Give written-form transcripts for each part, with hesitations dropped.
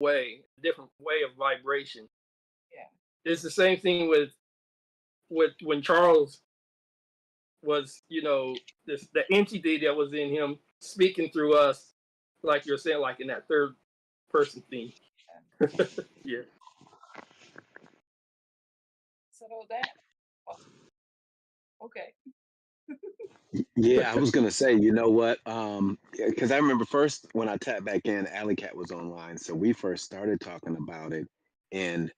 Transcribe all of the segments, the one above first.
way, a different way of vibration. Yeah. It's the same thing with when Charles was, this the entity that was in him speaking through us, like you're saying, like in that third person thing. Yeah. Settle that. Oh, okay. Yeah, I was gonna say, you know what? Because I remember first when I tapped back in, Alley Cat was online, so we first started talking about it, and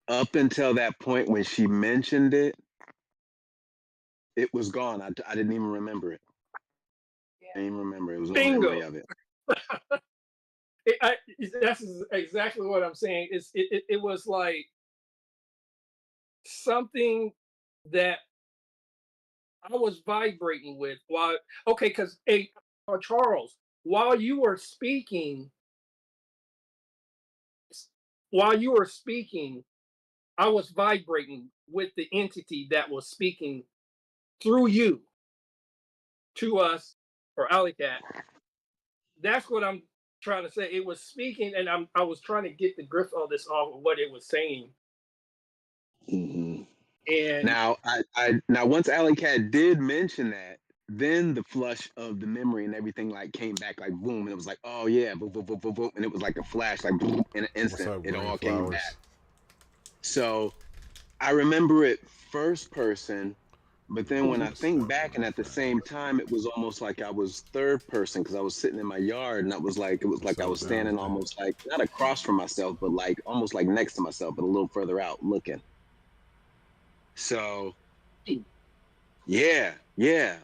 up until that point when she mentioned it, it was gone. I didn't even remember it. I Yeah. didn't even remember. It was no memory Bingo. of it. That's exactly what I'm saying. It was like something that I was vibrating with while, okay, because Charles, while you were speaking, while you were speaking, I was vibrating with the entity that was speaking through you to us, or Alley Cat. That's what I'm trying to say. It was speaking, and I was trying to get the grip of this off of what it was saying. Hmm. And Now once Alley Cat did mention that, then the flush of the memory and everything like came back like boom, and it was like, oh yeah, boom, boom, boom, boom, boom, and it was like a flash, like boom, in an What's instant, up, it Green all came Flowers? back. So I remember it first person, but then when I think back, and at the same time, it was almost like I was third person because I was sitting in my yard, and it was What's like I up, was standing Jonathan? almost like not across from myself, but like almost like next to myself, but a little further out looking. So yeah, yeah.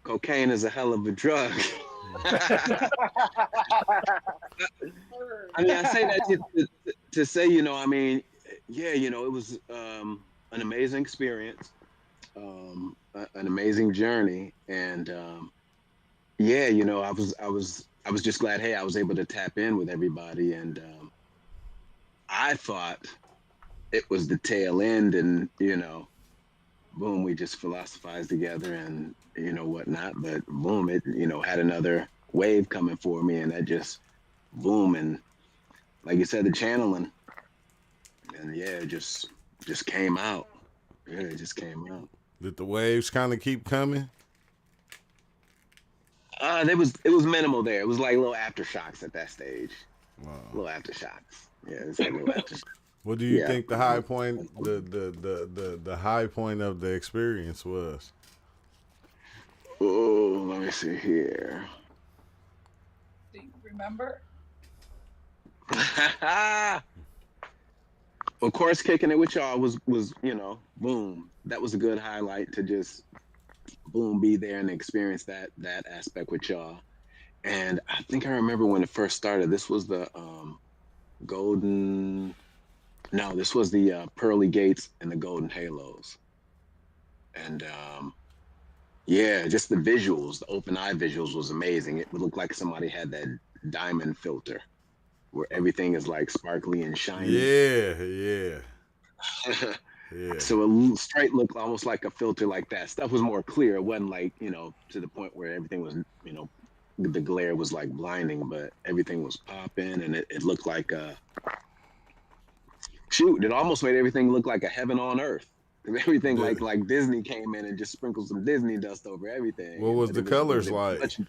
Cocaine is a hell of a drug. Word. I mean, I say that to say, I mean, yeah, it was an amazing experience, an amazing journey, and yeah, I was just glad, hey, I was able to tap in with everybody, and I thought it was the tail end, and boom, we just philosophized together, and whatnot, but boom, it had another wave coming for me, and that just boom, and like you said, the channeling, and yeah, it just came out. Yeah, it just came out. Did the waves kind of keep coming? It was minimal there. It was like little aftershocks at that stage. Wow. Little aftershocks. Yeah, it's like little aftershocks. What do you Yeah. think the high point, the high point of the experience was? Oh, let me see here. Do you remember? Of course, kicking it with y'all was boom. That was a good highlight to just boom be there and experience that aspect with y'all. And I think I remember when it first started. This was the golden. No, this was the pearly gates and the golden halos. And yeah, just the visuals, the open eye visuals was amazing. It looked like somebody had that diamond filter where everything is like sparkly and shiny. Yeah, yeah, yeah. So it straight looked almost like a filter like that. Stuff was more clear. It wasn't like, to the point where everything was, the glare was like blinding, but everything was popping and it looked like shoot, it almost made everything look like a heaven on earth. 'Cause everything Did, like Disney came in and just sprinkled some Disney dust over everything. what was But the but colors it was like? much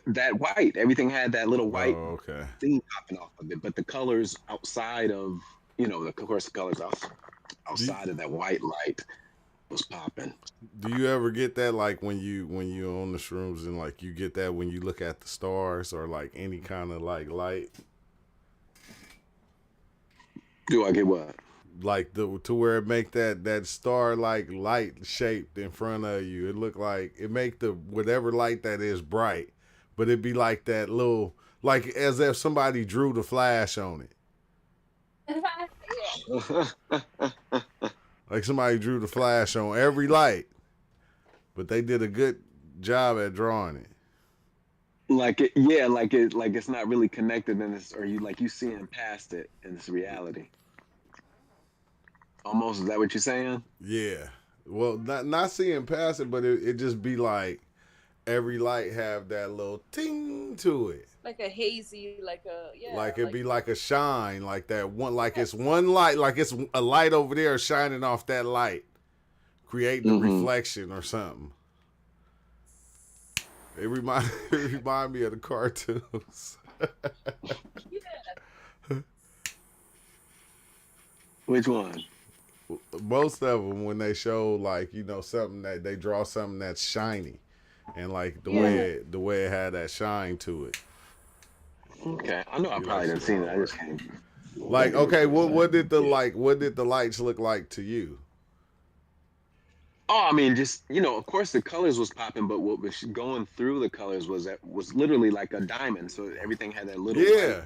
that white. Everything had that little white Oh, okay. thing popping off of it. But the colors outside of, of course, the colors Do outside of that white light was popping. Do you ever get that like when you on the shrooms and like you get that when you look at the stars or like any kind of like light, Do I get what? like the to where it make that star like light shaped in front of you? It look like it make the whatever light that is bright, but it be like that little like as if somebody drew the flash on it. Yeah. Like somebody drew the flash on every light, but they did a good job at drawing it. Like it, yeah, like it's not really connected in this, or you seeing past it in this reality. Almost, is that what you're saying? Yeah. Well, not seeing past it, but it just be like every light have that little ting to it. Like a hazy, like a yeah. Like it'd be like a shine, like that one, like it's one light, like it's a light over there shining off that light, creating a reflection or something. It remind me of the cartoons. Yeah. Which one? Most of them, when they show like something that they draw something that's shiny, and like the way it had that shine to it. Okay, I know I probably didn't see it. I just can't. Like, okay, what did the lights look like to you? Oh, I mean, just of course the colors was popping, but what was going through the colors was literally like a diamond. So everything had that little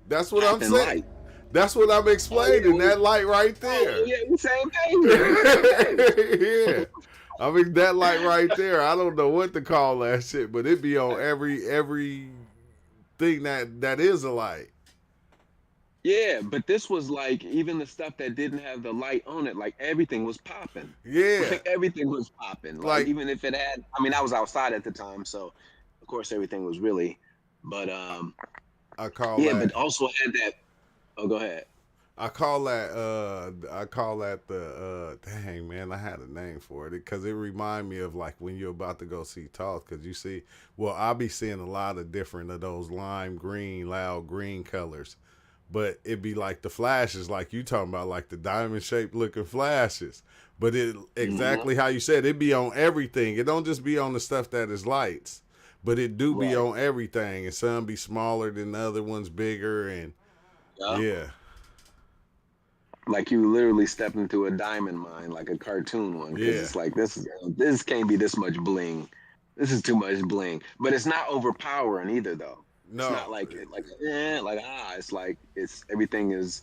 That's what I'm saying. Light. That's what I'm explaining. That light right there. Yeah, same thing. Yeah. I mean that light right there. I don't know what to call that shit, but it be on every thing that is a light. Yeah, but this was like even the stuff that didn't have the light on it, like everything was popping. Yeah. Like, everything was popping. Like even if it had, I mean, I was outside at the time, so of course everything was really, but I call but also had that. Oh, go ahead. I call that the dang man, I had a name for it because it remind me of like when you're about to go see Toss, because you see, well, I'll be seeing a lot of different of those lime green, loud green colors, but it be like the flashes, like you talking about, like the diamond shaped looking flashes, but it exactly how you said it be on everything. It don't just be on the stuff that is lights, but it do be on everything, and some be smaller than the other ones, bigger, and yeah. Like you literally stepped into a diamond mine, like a cartoon one. Because it's like this can't be this much bling. This is too much bling. But it's not overpowering either, though. No, it's not like it's like everything is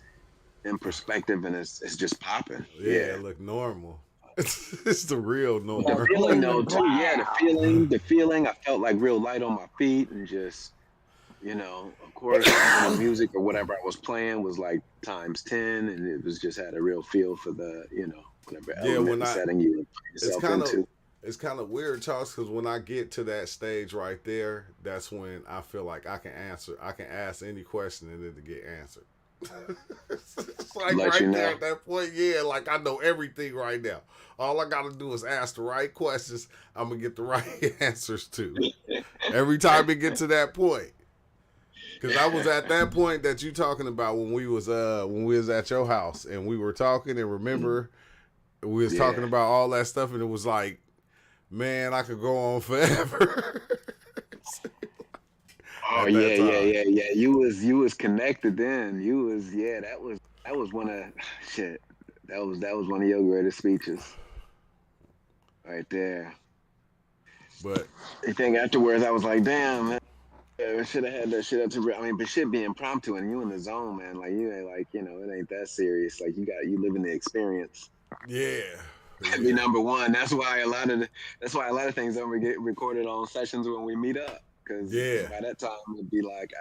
in perspective and it's just popping. Yeah, it look normal. It's the real normal. The feeling though too. Yeah, the feeling. I felt like real light on my feet and just. Of course, the music or whatever I was playing was like times 10, and it was just had a real feel for the, whatever element setting you yourself into. It's kind of weird, Charles, because when I get to that stage right there, that's when I feel like I can ask any question and it'll get answered. It's like there at that point, like I know everything right now. All I gotta do is ask the right questions. I'm gonna get the right answers to. Every time it get to that point. Because I was at that point that you talking about when we was at your house and we were talking, and remember we was talking about all that stuff, and it was like, man, I could go on forever. Oh yeah. You was connected then. You was that was one of shit. That was one of your greatest speeches. Right there. But I think afterwards I was like, damn, man. Yeah, I should have had that shit up to. I mean, but shit be impromptu and you in the zone, man. Like you ain't like it ain't that serious. Like you live in the experience. Yeah. That'd be number one. That's why a lot of things don't get recorded on sessions when we meet up. Because by that time it'd be like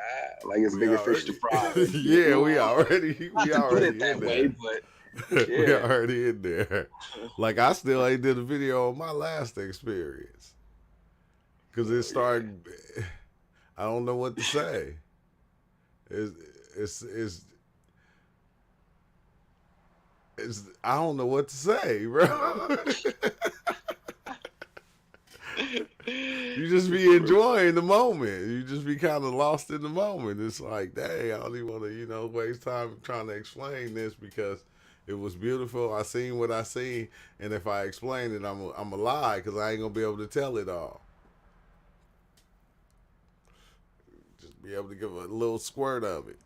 it's bigger fish to fry. Yeah, we already put it that way, but we already in there. Like I still ain't did a video on my last experience because it started. I don't know what to say. It's I don't know what to say, bro. You just be enjoying the moment. You just be kind of lost in the moment. It's like, dang, I don't even want to, waste time trying to explain this because it was beautiful. I seen what I seen, and if I explain it, I'm a lie because I ain't gonna be able to tell it all. Be able to give a little squirt of it.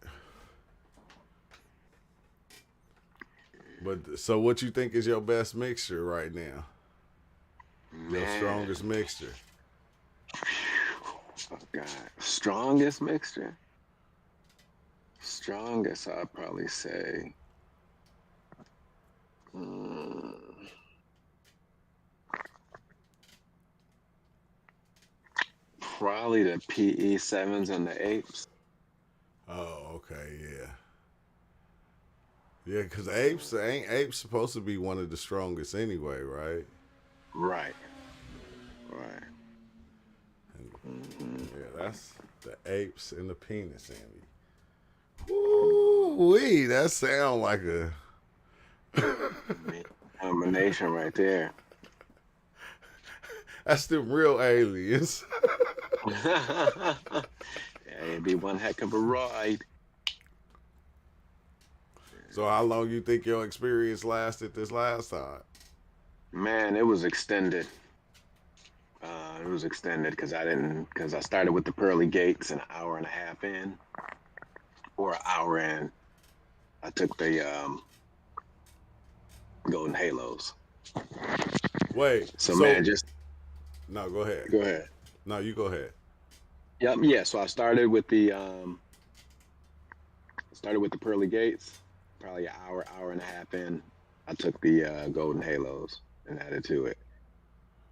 But so what you think is your best mixture right now? Your strongest mixture? Oh God. Strongest mixture? Strongest, I'd probably say. Probably the PE7s and the apes. Oh, okay, yeah. Yeah, because apes supposed to be one of the strongest anyway, right? Right. Yeah, that's the apes and the penis envy. Ooh, wee, that sound like a Combination right there. that's them real aliens. Yeah, it'd be one heck of a ride. So how long you think your experience lasted this last time? Man, it was extended. It was extended because I started with the pearly gates an hour and a half in, or an hour in. I took the golden halos. Wait, So so man, just no, go ahead. go ahead. No, you go ahead. Yep, yeah. So I started with the pearly gates, probably an hour and a half in. I took the golden halos and added to it.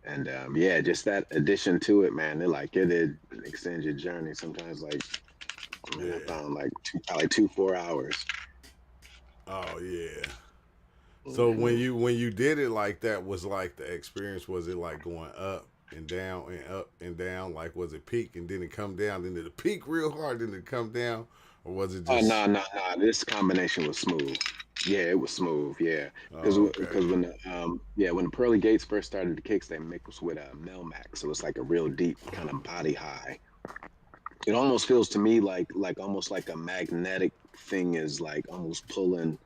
And yeah, just that addition to it, man, it did extend your journey. Sometimes like I mean, I Yeah. found like probably 2 4 hours. Oh yeah. So Hmm. when you did it like that, was like the experience? Was it like going up and down and up and down? Like was it peak and then it come down, then it peak real hard, then it come down, or was it Oh just? no, no, no! This combination was smooth. Yeah, it was smooth. Yeah, because Oh, okay. when when the pearly gates first started, the kicks they mixed with a Melmac, so it's like a real deep kind of body high. It almost feels to me like almost like a magnetic thing is like almost pulling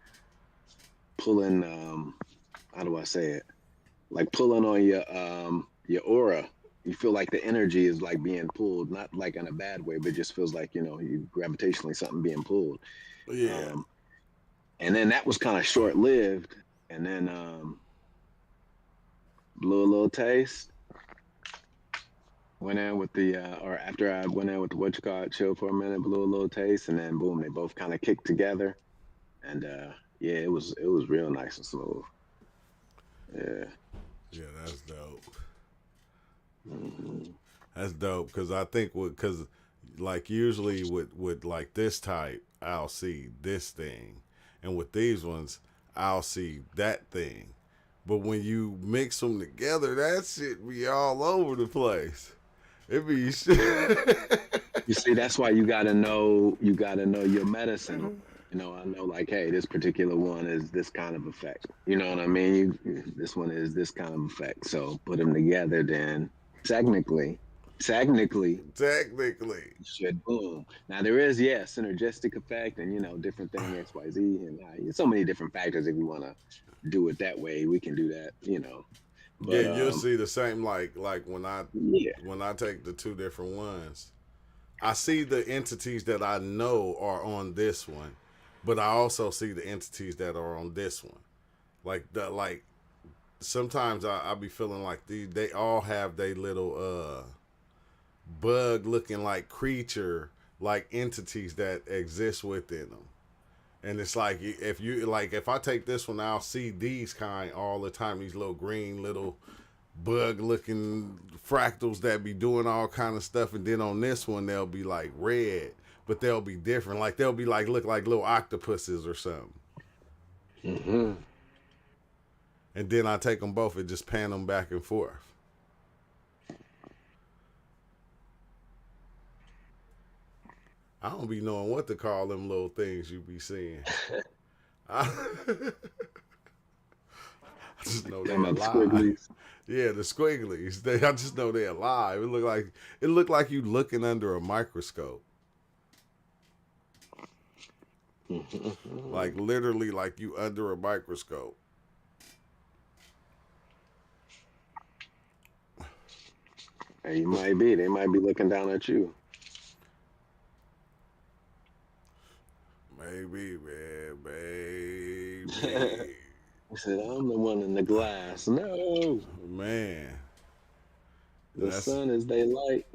how do I say it? Like pulling on your aura. You feel like the energy is like being pulled, not like in a bad way, but it just feels like you gravitationally something being pulled. Yeah. Um, and then that was kind of short lived, and then blew a little taste. Went in with the or after I went in with the what you call it, chill for a minute, blew a little taste, and then boom, they both kind of kicked together, and yeah, it was real nice and smooth. Yeah. Yeah, that's dope. Hmm. That's dope because I think because like usually with like this type, I'll see this thing, and with these ones, I'll see that thing. But when you mix them together, that shit be all over the place. It be shit. You see, that's why you gotta know your medicine. I know like, hey, this particular one is this kind of effect. You know what I mean? This one is this kind of effect. So put them together, then technically, technically, Technically. it should boom. Now there is, yeah, synergistic effect and different thing X Y Z and so many different factors. If we want to do it that way, we can do that. Yeah, But you'll see the same like yeah. when I take the two different ones. I see the entities that I know are on this one, but I also see the entities that are on this one. Like sometimes I be feeling like they all have they little bug looking like creature like entities that exist within them. And it's like if I take this one, I'll see these kind all the time. These little green little bug looking fractals that be doing all kind of stuff, and then on this one they'll be like red, but they'll be different. Like they'll be like look like little octopuses or something. Hmm. And then I take them both and just pan them back and forth. I don't be knowing what to call them little things you be seeing. I, I just know they Talking about the alive. squigglies. Yeah, the squigglies. I just know they alive. It look like you looking under a microscope. Like literally like you under a microscope. Hey, you might be. They might be looking down at you. Maybe, man, He maybe. said, "I'm the one in the glass." No, Man, the that's sun is they light.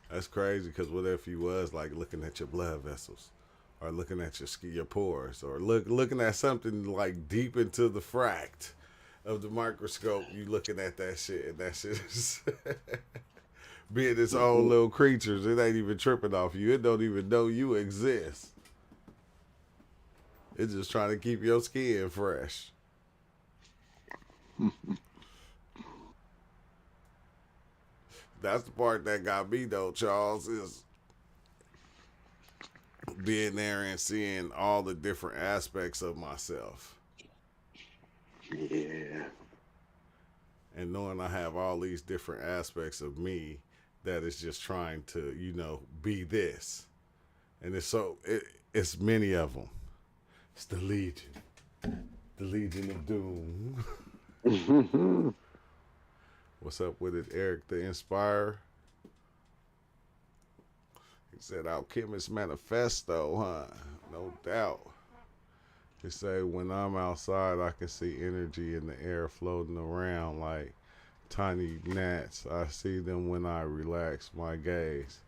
that's crazy. Because what if you was like looking at your blood vessels, or looking at your pores, or looking at something like deep into the fract of the microscope? You looking at that shit, and that shit is being its own Mhm. little creatures. It ain't even tripping off you. It don't even know you exist. It's just trying to keep your skin fresh. That's the part that got me though, Charles, is being there and seeing all the different aspects of myself. Yeah. And knowing I have all these different aspects of me that is just trying to, be this. And it's many of them. It's the Legion of Doom. What's up with it, Eric the Inspirer? He said Alchemist Manifesto, huh? No doubt. He said when I'm outside, I can see energy in the air floating around like tiny gnats. I see them when I relax my gaze.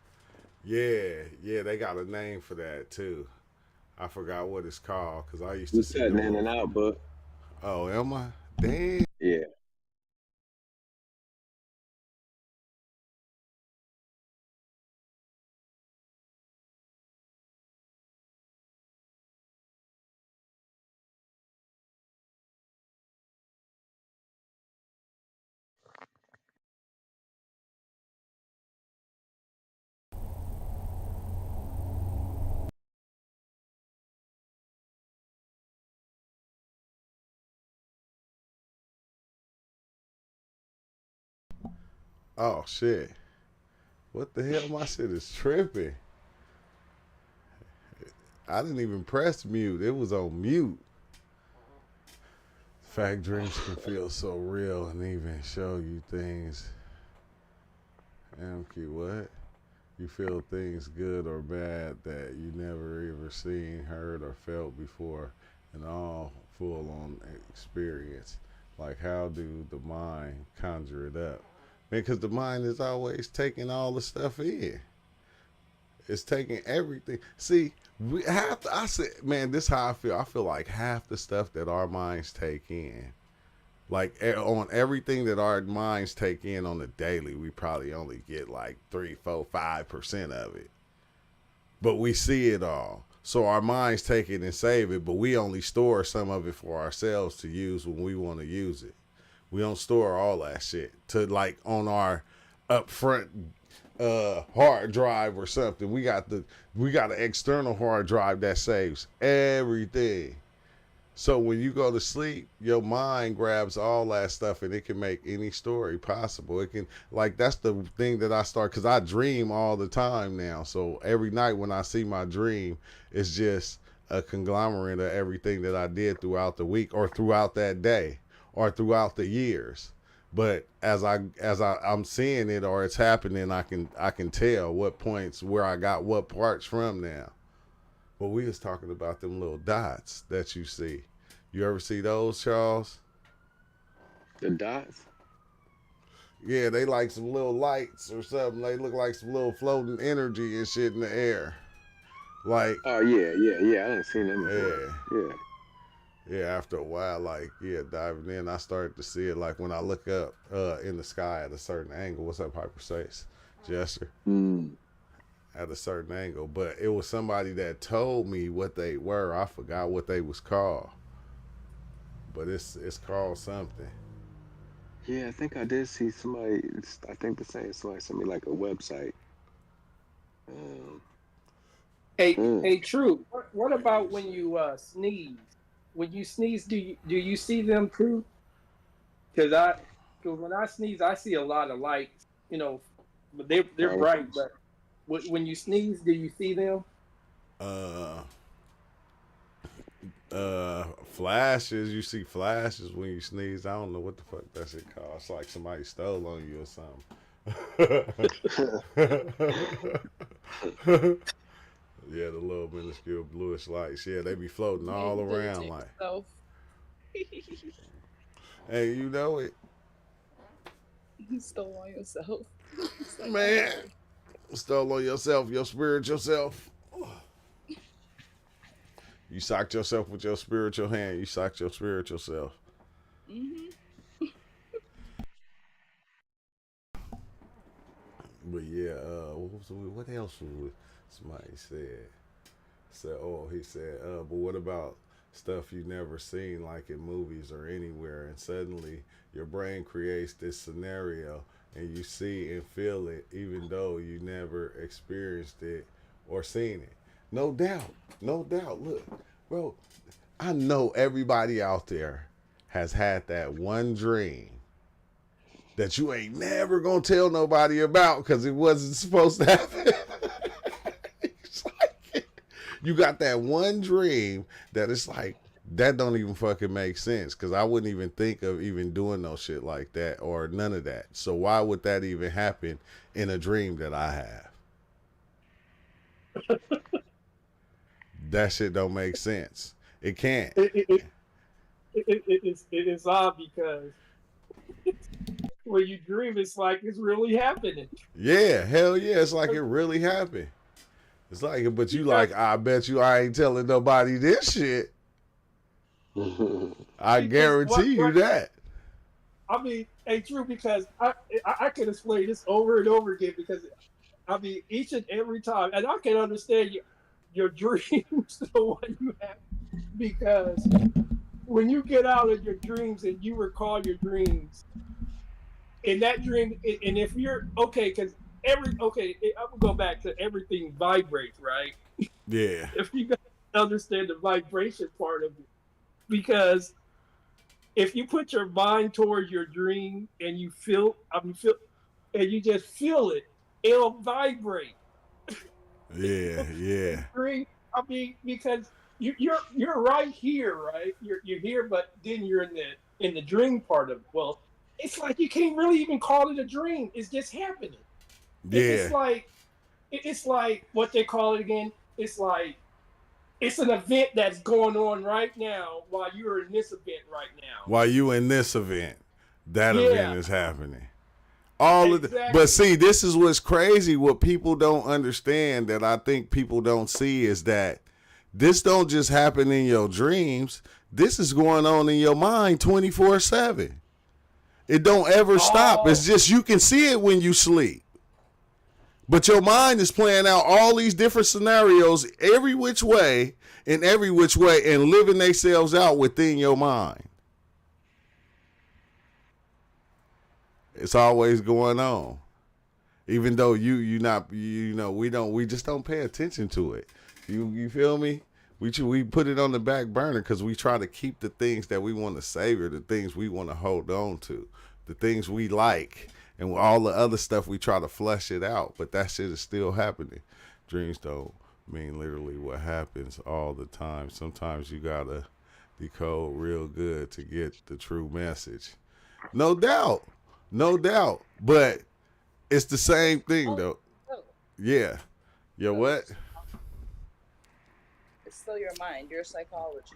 Yeah, they got a name for that too. I forgot what it's called because I used to You see cutting them. in and out, but Oh, am I? Damn. yeah. Oh shit. What the hell? My shit is tripping. I didn't even press mute. It was on mute. Fact dreams can feel so real and even show you things. MQ, what? You feel things good or bad that you never ever seen, heard, or felt before, and all full on experience. Like, how do the mind conjure it up? Because the mind is always taking all the stuff in. It's taking everything. See, I said, man, this is how I feel. I feel like half the stuff that our minds take in, like on everything that our minds take in on the daily, we probably only get like 3, 4, 5% of it. But we see it all. So our minds take it and save it, but we only store some of it for ourselves to use when we want to use it. We don't store all that shit to like on our upfront hard drive or something. We got an external hard drive that saves everything. So when you go to sleep, your mind grabs all that stuff and it can make any story possible. It can, like, that's the thing that I start, because I dream all the time now. So every night when I see my dream, it's just a conglomerate of everything that I did throughout the week or throughout that day or throughout the years. But as I'm seeing it or it's happening, I can tell what points where I got what parts from now. But we was talking about them little dots that you see. You ever see those, Charles? The dots? Yeah, they like some little lights or something. They look like some little floating energy and shit in the air. Like, Oh yeah. I done seen them yeah, before. after a while, like, diving in, I started to see it. Like when I look up in the sky at a certain angle. What's up, Hyperspace? Jester? Yeah. At a certain angle, but it was somebody that told me what they were. I forgot what they was called, but it's called something. Yeah, I think I did see somebody. I think the same somebody sent me like a website. Um, Hey, True. What about when you sneeze? When you sneeze, do you see them too? Because when I sneeze, I see a lot of lights. But they're Power. bright. But when you sneeze, do you see them? Uh, flashes. You see flashes when you sneeze. I don't know what the fuck that shit called. It's like somebody stole on you or something. Yeah, the little minuscule bluish lights. Yeah, they be floating all You did it around to like. yourself. Hey, you know it, You stole on yourself. It's like, man. oh. Stole on yourself, your spiritual self. You socked yourself with your spiritual hand. You socked your spiritual self. But yeah, what else was somebody said, oh, he said, but what about stuff you never seen, like in movies or anywhere, and suddenly your brain creates this scenario and you see and feel it, even though you never experienced it or seen it. No doubt, no doubt. Look, bro, I know everybody out there has had that one dream that you ain't never gonna tell nobody about because it wasn't supposed to happen. It's like, you got that one dream that it's like, that don't even fucking make sense because I wouldn't even think of even doing no shit like that or none of that. So why would that even happen in a dream that I have? That shit don't make sense. It can't. It's odd because when you dream, it's like it's really happening. Yeah, hell yeah. It's like it really happened. It's like, but you like, I bet you I ain't telling nobody this shit. I guarantee you that. I mean, ain't true because I can explain this over and over again because I mean each and every time, and I can understand your dreams, the one you have, because when you get out of your dreams and you recall your dreams, in that dream, and if you're okay, because I'm gonna go back to everything vibrates, right? Yeah. If you guys understand the vibration part of it, because if you put your mind towards your dream and you and you just feel it, it'll vibrate. Yeah, yeah. Dream, I mean, because you're right here, right? You're here, but then you're in the dream part of it. Well, it's like you can't really even call it a dream. It's just happening. Yeah. It's like what they call it again. It's like it's an event that's going on right now while you're in this event right now. While you in this event, that Yeah. event is happening. All of Exactly. but see, this is what's crazy. What people don't understand that I think people don't see is that this don't just happen in your dreams. This is going on in your mind 24/7. It don't ever stop. It's just you can see it when you sleep. But your mind is playing out all these different scenarios every which way and living themselves out within your mind. It's always going on. Even though we just don't pay attention to it. You feel me? We put it on the back burner because we try to keep the things that we want to savor, the things we want to hold on to, the things we like, and all the other stuff we try to flush it out. But that shit is still happening. Dreams don't mean literally what happens all the time. Sometimes you gotta decode real good to get the true message. No doubt. No doubt. But it's the same thing though. Yeah. Yeah, what? It's still your mind, your psychology.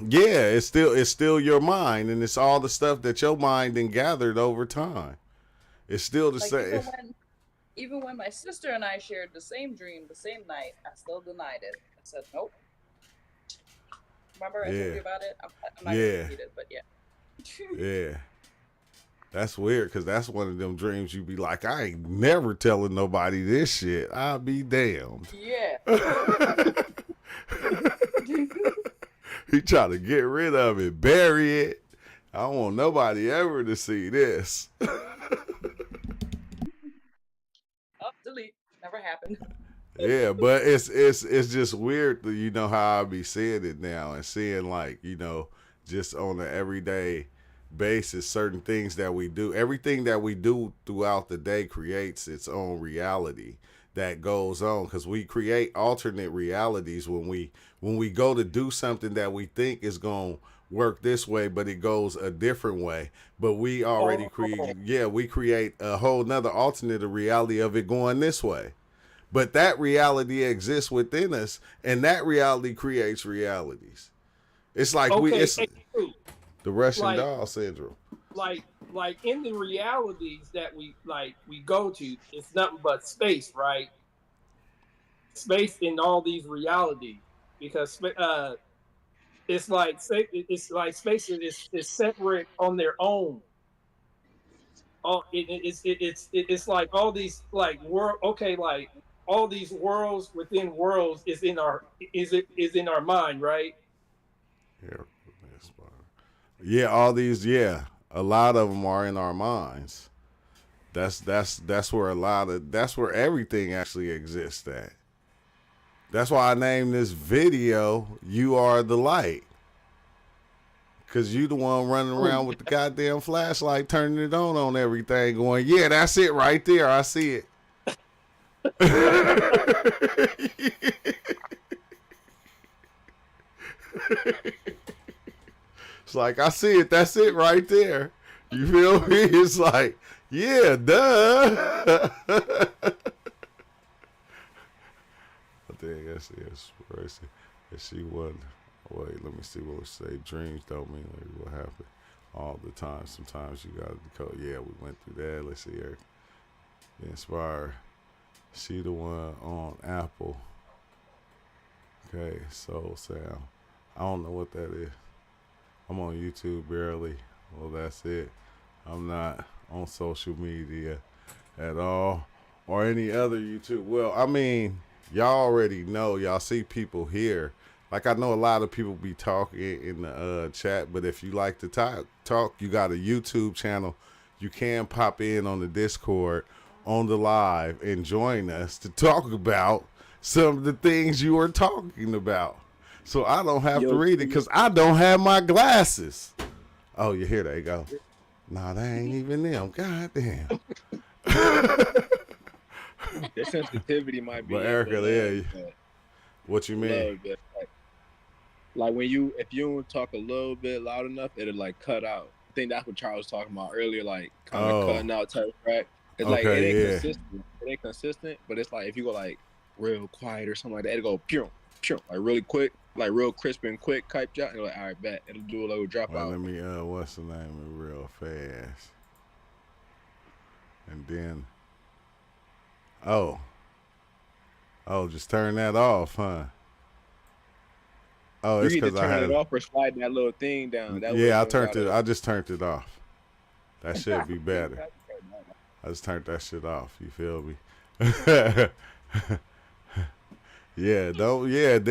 Yeah, it's still your mind, and it's all the stuff that your mind then gathered over time. It's still the Like same. even when my sister and I shared the same dream the same night, I still denied it. I said nope. Remember I told Yeah. you about it? I'm not Yeah. gonna repeat it, but yeah. Yeah. That's weird because that's one of them dreams you be like, I ain't never telling nobody this shit. I'll be damned. Yeah. He try to get rid of it, bury it. I don't want nobody ever to see this. Oh, delete. Never happened. Yeah, but it's just weird that, you know, how I be seeing it now and seeing, like, you know, just on an everyday basis, certain things that we do. Everything that we do throughout the day creates its own reality that goes on, because we create alternate realities when we go to do something that we think is going to work this way, but it goes a different way. But we already create a whole nother alternate reality of it going this way. But that reality exists within us, and that reality creates realities. It's like the Russian doll syndrome. Like in the realities that we go to, it's nothing but space, right? Space in all these realities, because it's like space is separate on their own. It's like all these like world. Okay, like all these worlds within worlds is in our mind, right? Yeah, all these. Yeah, a lot of them are in our minds. That's where everything actually exists at. That's why I named this video "You Are the Light." Cause you the one running around with the goddamn flashlight, turning it on everything, going, yeah, that's it right there. I see it. It's like, I see it. That's it right there. You feel me? It's like, yeah, duh. I think that's where I see. If she wasn't. Wait, let me see what we say. Dreams don't mean like what happened all the time. Sometimes you got to code. Yeah, we went through that. Let's see her. The Inspire. She the one on Apple. Okay, Soul Sound. I don't know what that is. I'm on YouTube barely. Well, that's it. I'm not on social media at all or any other YouTube. Well, I mean, y'all already know. Y'all see people here. Like, I know a lot of people be talking in the chat, but if you like to talk, you got a YouTube channel. You can pop in on the Discord, on the live, and join us to talk about some of the things you are talking about. So I don't have to read it because I don't have my glasses. Oh, you hear? There you go. Nah, that ain't even them. God damn. Their sensitivity might be. But Erica, yeah. What you mean? Like when if you don't talk a little bit loud enough, it'll like cut out. I think that's what Charles was talking about earlier, like kind of cutting out type track. It's like it ain't consistent. It ain't consistent, but it's like if you go like real quiet or something like that, it'll go pew, pew, like really quick, like real crisp and quick type job. And you're like, all right, bet it'll do a little drop out. Let me what's the name of real fast? And then just turn that off, huh? Oh, it's because I had it off or slide that little thing down. Yeah, I turned it. I just turned it off. That should be better. I just turned that shit off. You feel me?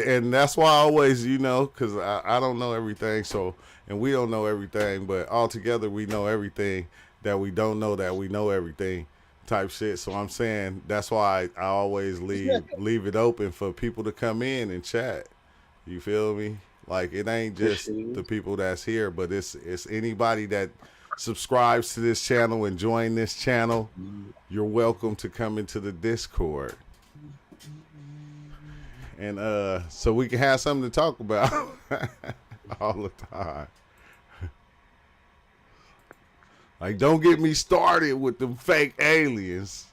And that's why I always, because I don't know everything. So, and we don't know everything, but all together we know everything that we don't know that we know everything type shit. So I'm saying that's why I always leave it open for people to come in and chat. You feel me? Like, it ain't just the people that's here, but it's anybody that subscribes to this channel and join this channel. You're welcome to come into the Discord. And so we can have something to talk about all the time. Like, don't get me started with them fake aliens.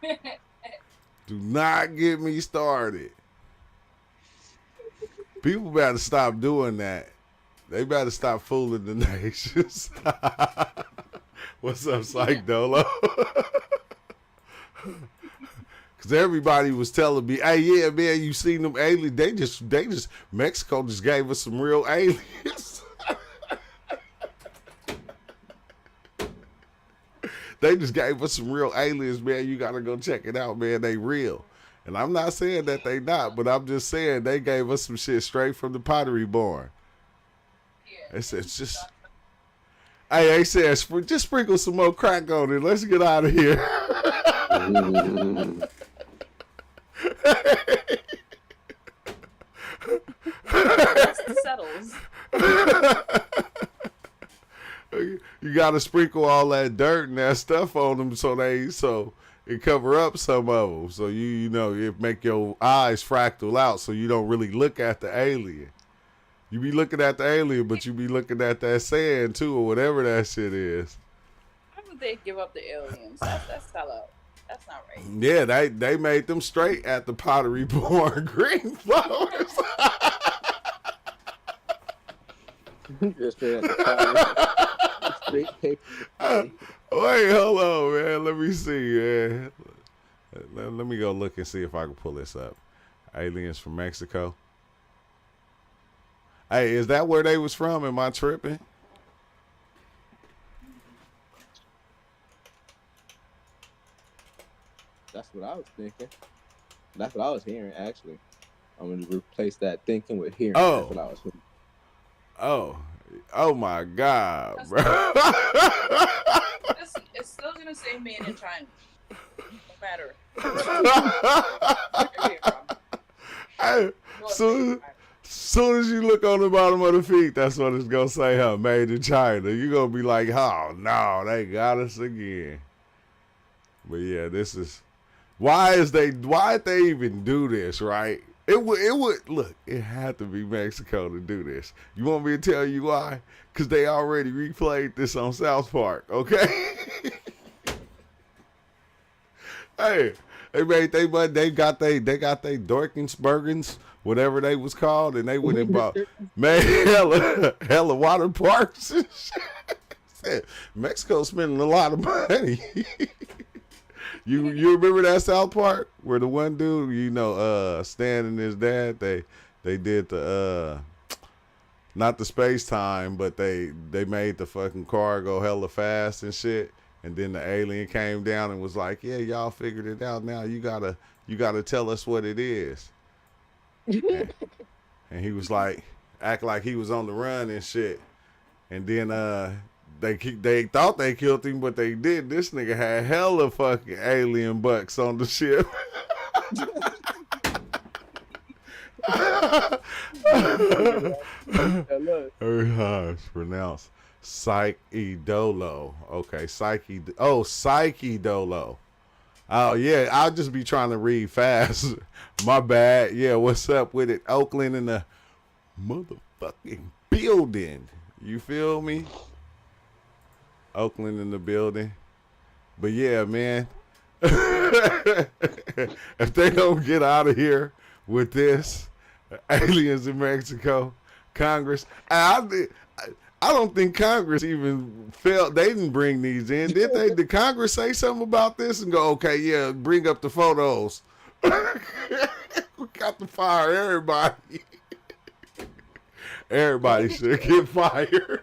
Do not get me started. People better stop doing that. They better stop fooling the nations. What's up, Psych Dolo? Because everybody was telling me, hey, yeah, man, you seen them aliens? They just, Mexico just gave us some real aliens. They just gave us some real aliens, man. You got to go check it out, man. They real. And I'm not saying that they not, but I'm just saying they gave us some shit straight from the Pottery Barn. Yeah, it's just, hey, they said, just sprinkle some more crack on it. Let's get out of here. Settles. You got to sprinkle all that dirt and that stuff on them so it cover up some of them. So it make your eyes fractal out so you don't really look at the alien. You be looking at the alien, but you be looking at that sand too, or whatever that shit is. How would they give up the aliens? That's sellout. That's not right. Yeah, they made them straight at the Pottery Barn green flowers. Just straight at the pottery. Straight paper. Wait, hold on, man. Let me see, man. Let me go look and see if I can pull this up. Aliens from Mexico. Hey, is that where they was from? Am I tripping? That's what I was thinking. That's what I was hearing, actually. I'm going to replace that thinking with hearing. Oh. That's what I was hearing. Oh my God, bro. It's still gonna say made in China. No matter. Hey, soon as you look on the bottom of the feet, that's what it's gonna say, huh? Made in China. You're gonna be like, oh no, they got us again. But yeah, this is why'd they even do this, right? It would look, it had to be Mexico to do this. You want me to tell you why? Because they already replayed this on South Park, okay? Hey, they got they Dorkensbergens, whatever they was called, and they went and bought made hella water parks and shit. Mexico's spending a lot of money. You remember that South Park where the one dude, Stan and his dad, they did the not the space time, but they made the fucking car go hella fast and shit. And then the alien came down and was like, "Yeah, y'all figured it out. Now you gotta tell us what it is." and he was like, act like he was on the run and shit. And then they thought they killed him, but they did. This nigga had hella fucking alien bucks on the ship. It's pronounced Psyche-Dolo. Okay, Psyche-Dolo. Oh yeah, I'll just be trying to read fast. My bad. Yeah, what's up with it? Oakland in the motherfucking building. You feel me? Oakland in the building. But yeah, man. If they don't get out of here with this, aliens in Mexico, Congress, I don't think Congress even felt they didn't bring these in, did they? Did Congress say something about this and go, okay, yeah, bring up the photos? We got to fire everybody. Everybody should get fired.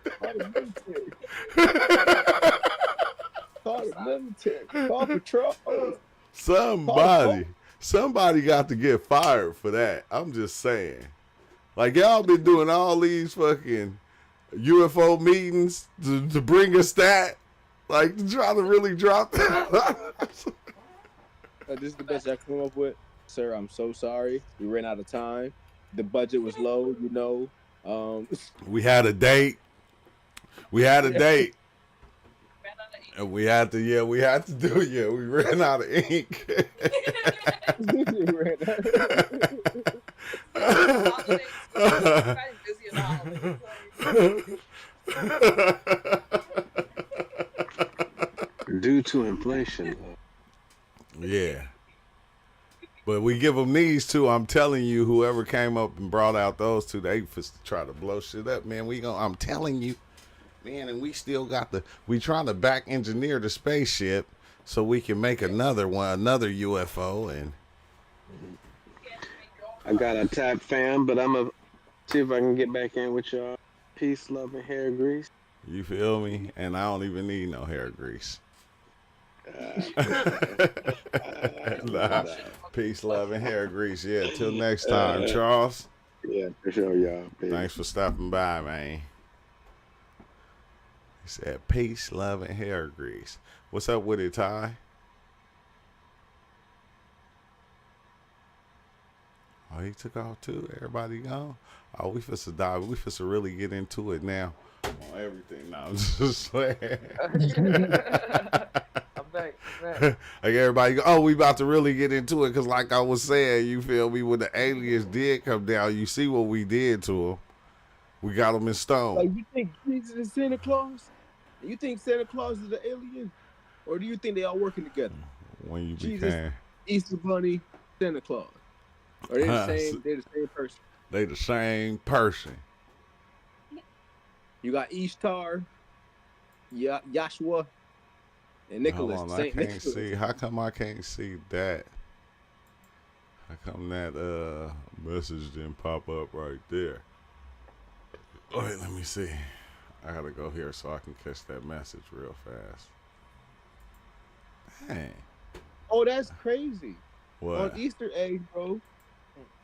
Call the military. Call patrol. Somebody got to get fired for that. I'm just saying. Like, y'all been doing all these fucking UFO meetings to bring a stat, like to try to really drop that. This is the best I come up with, sir. I'm so sorry. We ran out of time. The budget was low, We had a date. And we had to do it. We ran out of ink. Due to inflation. Yeah. But we give them these two. I'm telling you, whoever came up and brought out those two, they just try to blow shit up, man. I'm telling you, man, and we still got we trying to back engineer the spaceship so we can make another UFO. And I got a tap fam, but I'm gonna see if I can get back in with y'all. Peace, love, and hair grease. You feel me? And I don't even need no hair grease. Nah. Peace, love, and hair grease. Yeah, till next time, Charles. Yeah, for sure, y'all. Peace. Thanks for stopping by, man. He said, peace, love, and hair grease. What's up with it, Ty? Oh, he took off too? Everybody gone? Oh, we finna dive. We finna really get into it now. On everything. No, I'm just saying. I'm back. Like everybody go, oh, we about to really get into it, because like I was saying, you feel me, when the aliens did come down, you see what we did to them. We got them in stone. Like, you think Jesus is Santa Claus? You think Santa Claus is the alien? Or do you think they all working together? When you Jesus, became Easter Bunny, Santa Claus. Or they're the same, they're the same person. They the same person. You got Ishtar, Joshua, and Nicholas. Hold on, I can't see. How come I can't see that? How come that message didn't pop up right there? Wait, let me see. I gotta go here so I can catch that message real fast. Dang. Oh, that's crazy. What? On Easter eggs, bro,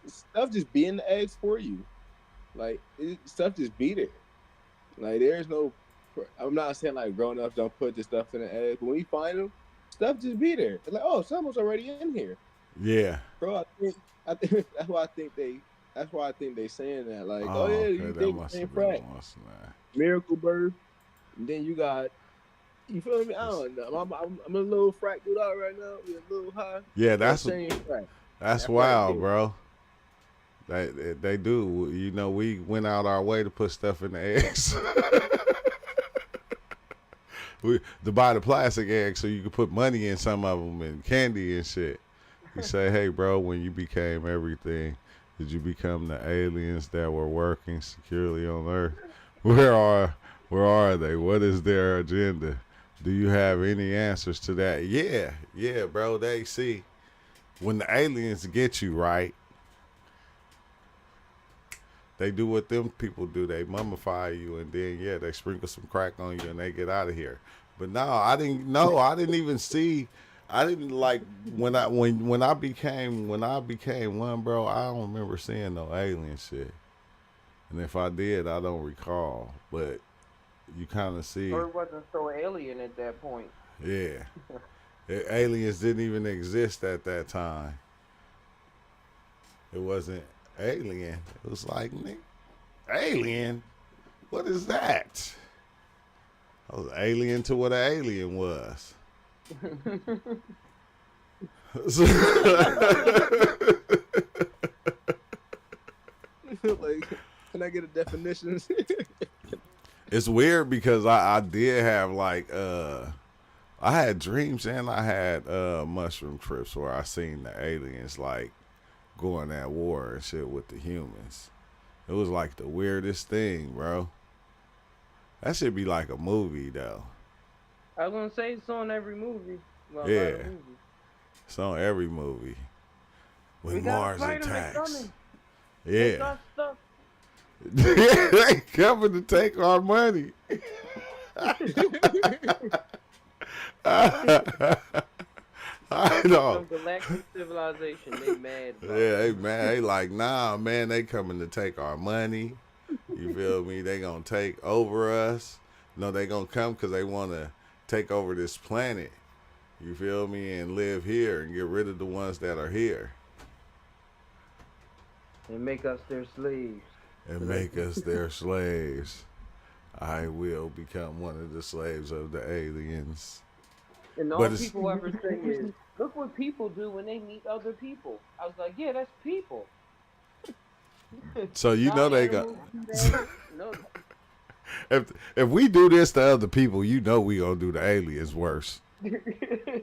stuff just be in the eggs for you. Like, stuff just be there. Like, there's no I'm not saying like grown ups don't put this stuff in the eggs, but when you find them, stuff just be there. It's like, oh, someone's already in here. Yeah. Bro, I think that's why I think they saying that. Like, oh yeah, okay, you that think must same have been frack, once now. miracle birth, and then you got, you feel me? I don't know. I'm a little frack dude out right now. We're a little high. Yeah, that's Same frack. that's That wild, frack bro. They do. You know, we went out our way to put stuff in the eggs. To buy the plastic eggs so you could put money in some of them and candy and shit. You say, hey, bro, when you became everything, did you become the aliens that were working securely on Earth? Where are they? What is their agenda? Do you have any answers to that? Yeah, bro. They see when the aliens get you right, they do what them people do. They mummify you and then they sprinkle some crack on you and they get out of here. But no, I didn't even see. I didn't like when I became one, bro. I don't remember seeing no alien shit. And if I did, I don't recall. But you kind of see. Or it wasn't so alien at that point. Yeah. Aliens didn't even exist at that time. It wasn't alien. It was like, alien? What is that? I was alien to what an alien was. Like, can I get a definition? It's weird because I did have like I had dreams and I had mushroom trips where I seen the aliens like going at war and shit with the humans. It was like the weirdest thing, bro. That should be like a movie though. I was gonna say it's on every movie. Well, Yeah. a lot of movies. It's on every movie. We When got Mars Spider-Man attacks. coming. Take Yeah. our stuff. They coming to take our money. I know. Some galactic civilization. They mad. Bro. Yeah, they man, they like, nah, man, they coming to take our money. You feel me? They gonna take over us. No, they gonna come because they want to take over this planet. You feel me? And live here and get rid of the ones that are here. And make us their slaves. And make us their slaves. I will become one of the slaves of the aliens. And all But it's- people ever say is, look what people do when they meet other people. I was like, yeah, that's people. So you know they got. No, If we do this to other people, you know we gonna do the aliens worse.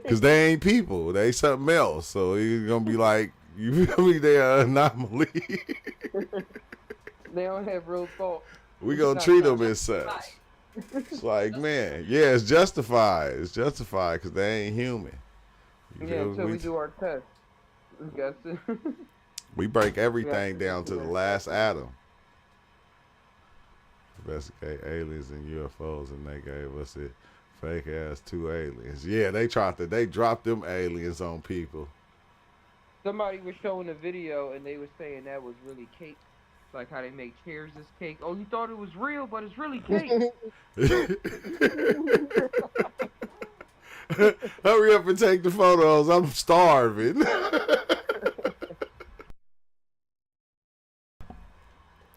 Cause they ain't people, they something else. So you're gonna be like, you feel me? They are an anomaly. they don't have real thought. We gonna treat them as such. It's like, man, yeah, it's justified. It's justified because they ain't human. You Yeah, feel until me? we do our test. We got to. We break everything down to the last atom. Investigate aliens and UFOs, and they gave us it fake ass 2 aliens. Yeah, they dropped them aliens on people. Somebody was showing a video and they were saying that was really cake. Like how they make chairs as cake. Oh, you thought it was real, but it's really cake. Hurry up and take the photos. I'm starving.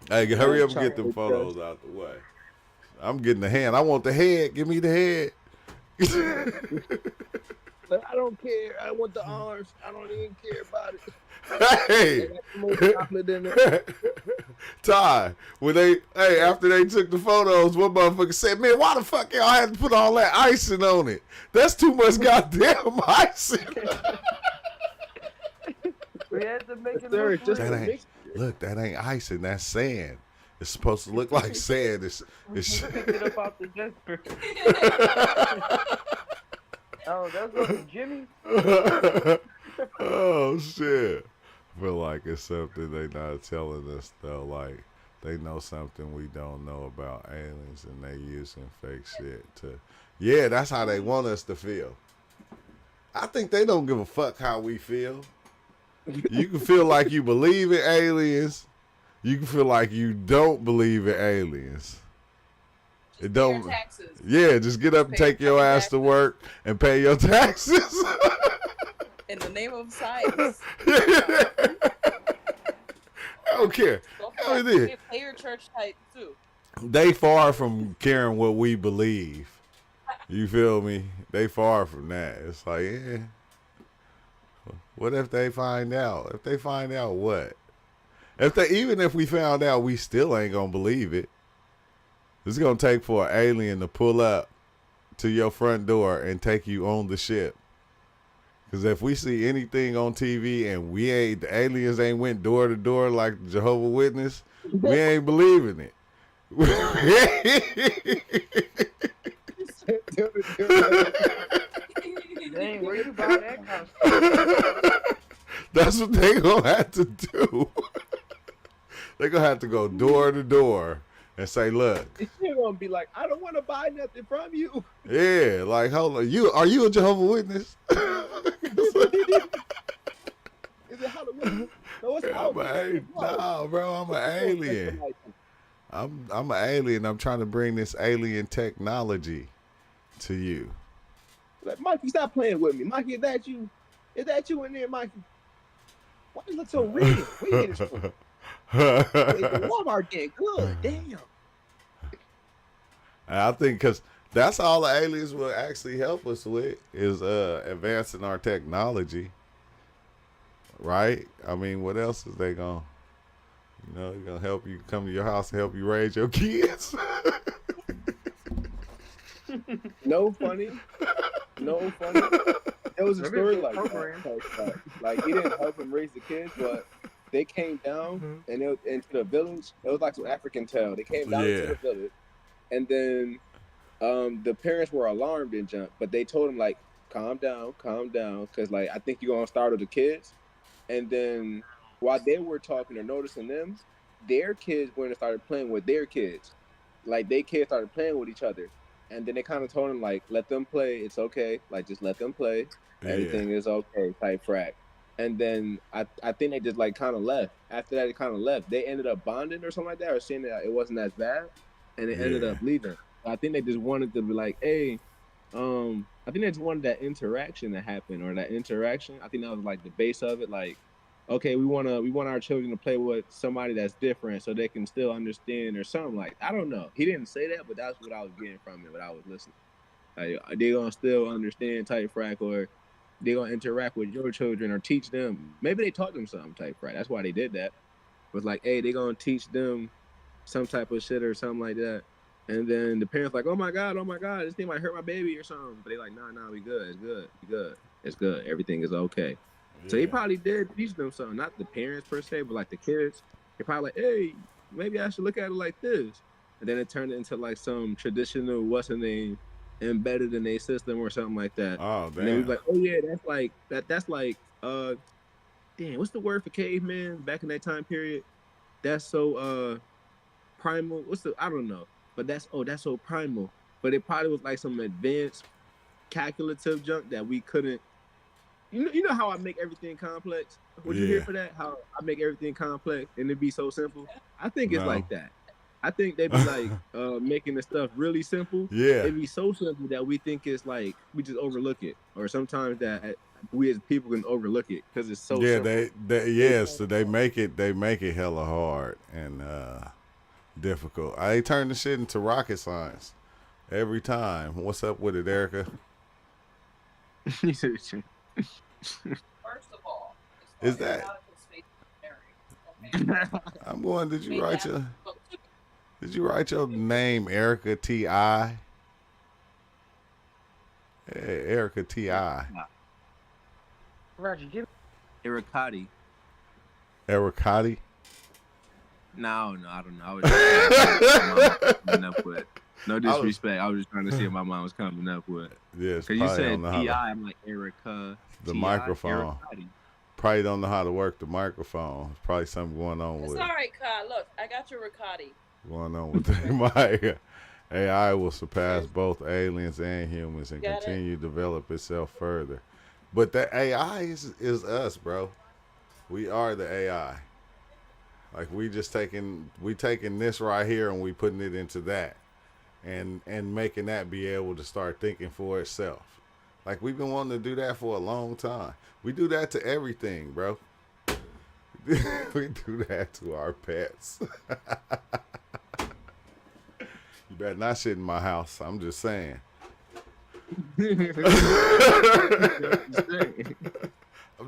Hey, hurry up and get them photos out the way. I'm getting the hand. I want the head. Give me the head. But I don't care. I want the arms. I don't even care about it. Hey, More chocolate in it. Ty, after they took the photos, one motherfucker said, man, why the fuck y'all had to put all that icing on it? That's too much goddamn icing. We had to make it Sir, look just real. That ain't, look, that ain't icing, that's sand. It's supposed to look like sand. It's Pick it up out the Jesper. Oh, that's what Jimmy. Oh shit. I feel like it's something they not telling us though. Like they know something we don't know about aliens and they using fake shit to. Yeah, that's how they want us to feel. I think they don't give a fuck how we feel. You can feel like you believe in aliens. You can feel like you don't believe in aliens. Just It pay your don't. taxes. Yeah, just get up and Pay take your your ass to taxes. work and pay your taxes. In the name of science. I don't care. Don't I forget, mean, pay your church tithe too. they far from caring what we believe. You feel me? They far from that. It's like, yeah. What if they find out? If they find out what? Even if we found out, we still ain't gonna believe it. It's gonna take for an alien to pull up to your front door and take you on the ship. Cause if we see anything on TV and the aliens ain't went door to door like Jehovah's Witness, we ain't believing it. Dang, where you buy that house? That's what they gonna have to do. They gonna have to go door to door and say, "Look, You're gonna be like, I don't want to buy nothing from you. yeah, like, hold on, are you a Jehovah's Witness?" Is it Halloween? No, it's I'm nah, bro, I'm an alien. I'm an alien. I'm trying to bring this alien technology to you. Like, Mikey, stop playing with me. Mikey, is that you? Is that you in there, Mikey? Why you look so red? Where you get this from? The Walmart getting good. Damn. I think because that's all the aliens will actually help us with is advancing our technology. Right? I mean, what else is they gonna, they're gonna help you come to your house and help you raise your kids. No funny. No funny. There was a story like that. Like, he didn't help him raise the kids, but they came down and into the village. It was like some African tale. They came down into the village, and then the parents were alarmed and jumped, but they told him like, calm down, because like I think you're gonna startle the kids. And then while they were talking or noticing them, their kids went and started playing with their kids. Like, their kids started playing with each other. And then they kind of told him, like, let them play. It's okay. Like, just let them play. Everything is okay, type frack. And then I think they just, like, kind of left. After that, they kind of left. They ended up bonding or something like that, or seeing that it wasn't as bad. And they ended up leaving. I think they just wanted to be like, hey, I think they just wanted that interaction to happen, or that interaction. I think that was like the base of it. Like, okay, we want our children to play with somebody that's different, so they can still understand, or something like. I don't know. He didn't say that, but that's what I was getting from it when I was listening. Like, they gonna still understand type frack, or they gonna interact with your children or teach them. Maybe they taught them something type frack. That's why they did that. It was like, hey, they gonna teach them some type of shit or something like that. And then the parents like, oh my God, this thing might hurt my baby or something. But they like, nah, we good. It's good. Everything is okay. Yeah. So he probably did teach them something. Not the parents per se, but like the kids. They probably like, hey, maybe I should look at it like this. And then it turned into like some traditional name embedded in a system or something like that. Oh, damn. And then we like, oh yeah, that's like damn, what's the word for caveman back in that time period? That's so primal. I don't know. But that's so primal. But it probably was like some advanced calculative junk that we couldn't. You know how I make everything complex? Would you hear for that? How I make everything complex and it be so simple? I think it's like that. I think they be like making the stuff really simple. Yeah. It be so simple that we think it's like we just overlook it, or sometimes that we as people can overlook it because it's so simple. So they make it hella hard and difficult. I turn the shit into rocket science every time. What's up with it, Erica? First of all, is that? I'm going. Did you write your name, Erica T.I.? Hey, Erica T.I. Roger, give Ericati. Ericati? No, I don't know. I was coming up with. No disrespect. I was just trying to see what my mom was coming up with. Yes, because you said T.I. I'm like, Erica. The microphone. Ericati. Probably don't know how to work the microphone. There's probably something going on with it. It's all right, Kai. Look, I got your Ricotti. Going on with the mic. AI will surpass both aliens and humans and continue to develop itself further. But the AI is us, bro. We are the AI. Like we taking this right here and we putting it into that. and making that be able to start thinking for itself. Like, we've been wanting to do that for a long time. We do that to everything, bro. We do that to our pets. You better not shit in my house. I'm just saying. I'm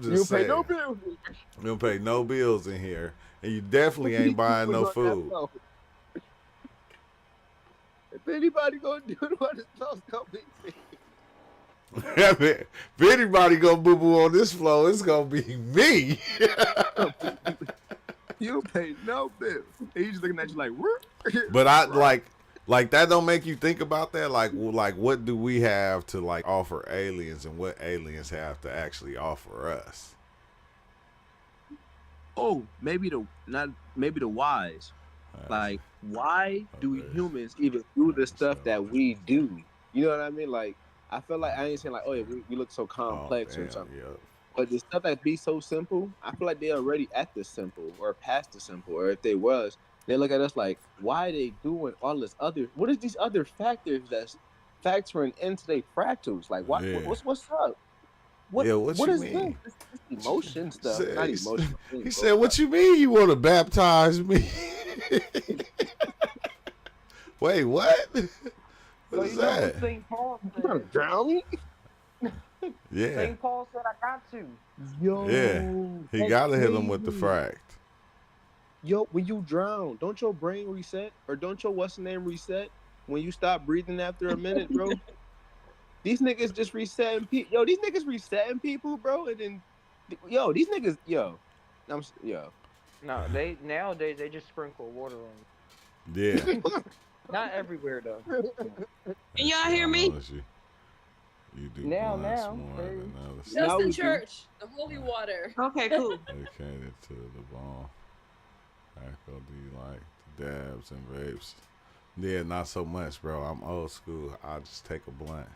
just saying. Pay no bills. You don't pay no bills in here, and you definitely ain't buying no food. If anybody gonna do what it's supposed to be. If anybody gonna boo boo on this floor, it's gonna be me. You don't pay no bills. He's just looking at you like, what? But I like that don't make you think about that. Like what do we have to like offer aliens, and what aliens have to actually offer us? Oh, maybe the wise. Like, why do humans even do the stuff that we do? You know what I mean? Like, I feel like I ain't saying like, oh yeah, we look so complex or something. Yeah. But the stuff that be so simple, I feel like they're already at the simple or past the simple. Or if they was, they look at us like, why are they doing all this other? What is these other factors that's factoring into their fractals? Like, what? Yeah. What's up? What is mean? This emotion stuff? Not emotion. He said, "What you mean? You want to baptize me?" Wait, what? What is that? St. Paul said, you gonna drown me? Yeah. St. Paul said, "I got to." Yo. Yeah. He gotta hit him with the fract. Yo, when you drown, don't your brain reset, or don't your what's the name reset when you stop breathing after a minute, bro? These niggas just resetting people. Yo, these niggas resetting people, bro. And then, yo, these niggas, yo. No, nowadays they just sprinkle water on you. Yeah. Not everywhere though. Can y'all hear me? You do now. Just the church, the holy water. Okay, cool. Dedicated to the ball. Echo, do you like the dabs and vapes? Yeah, not so much, bro. I'm old school. I'll just take a blunt.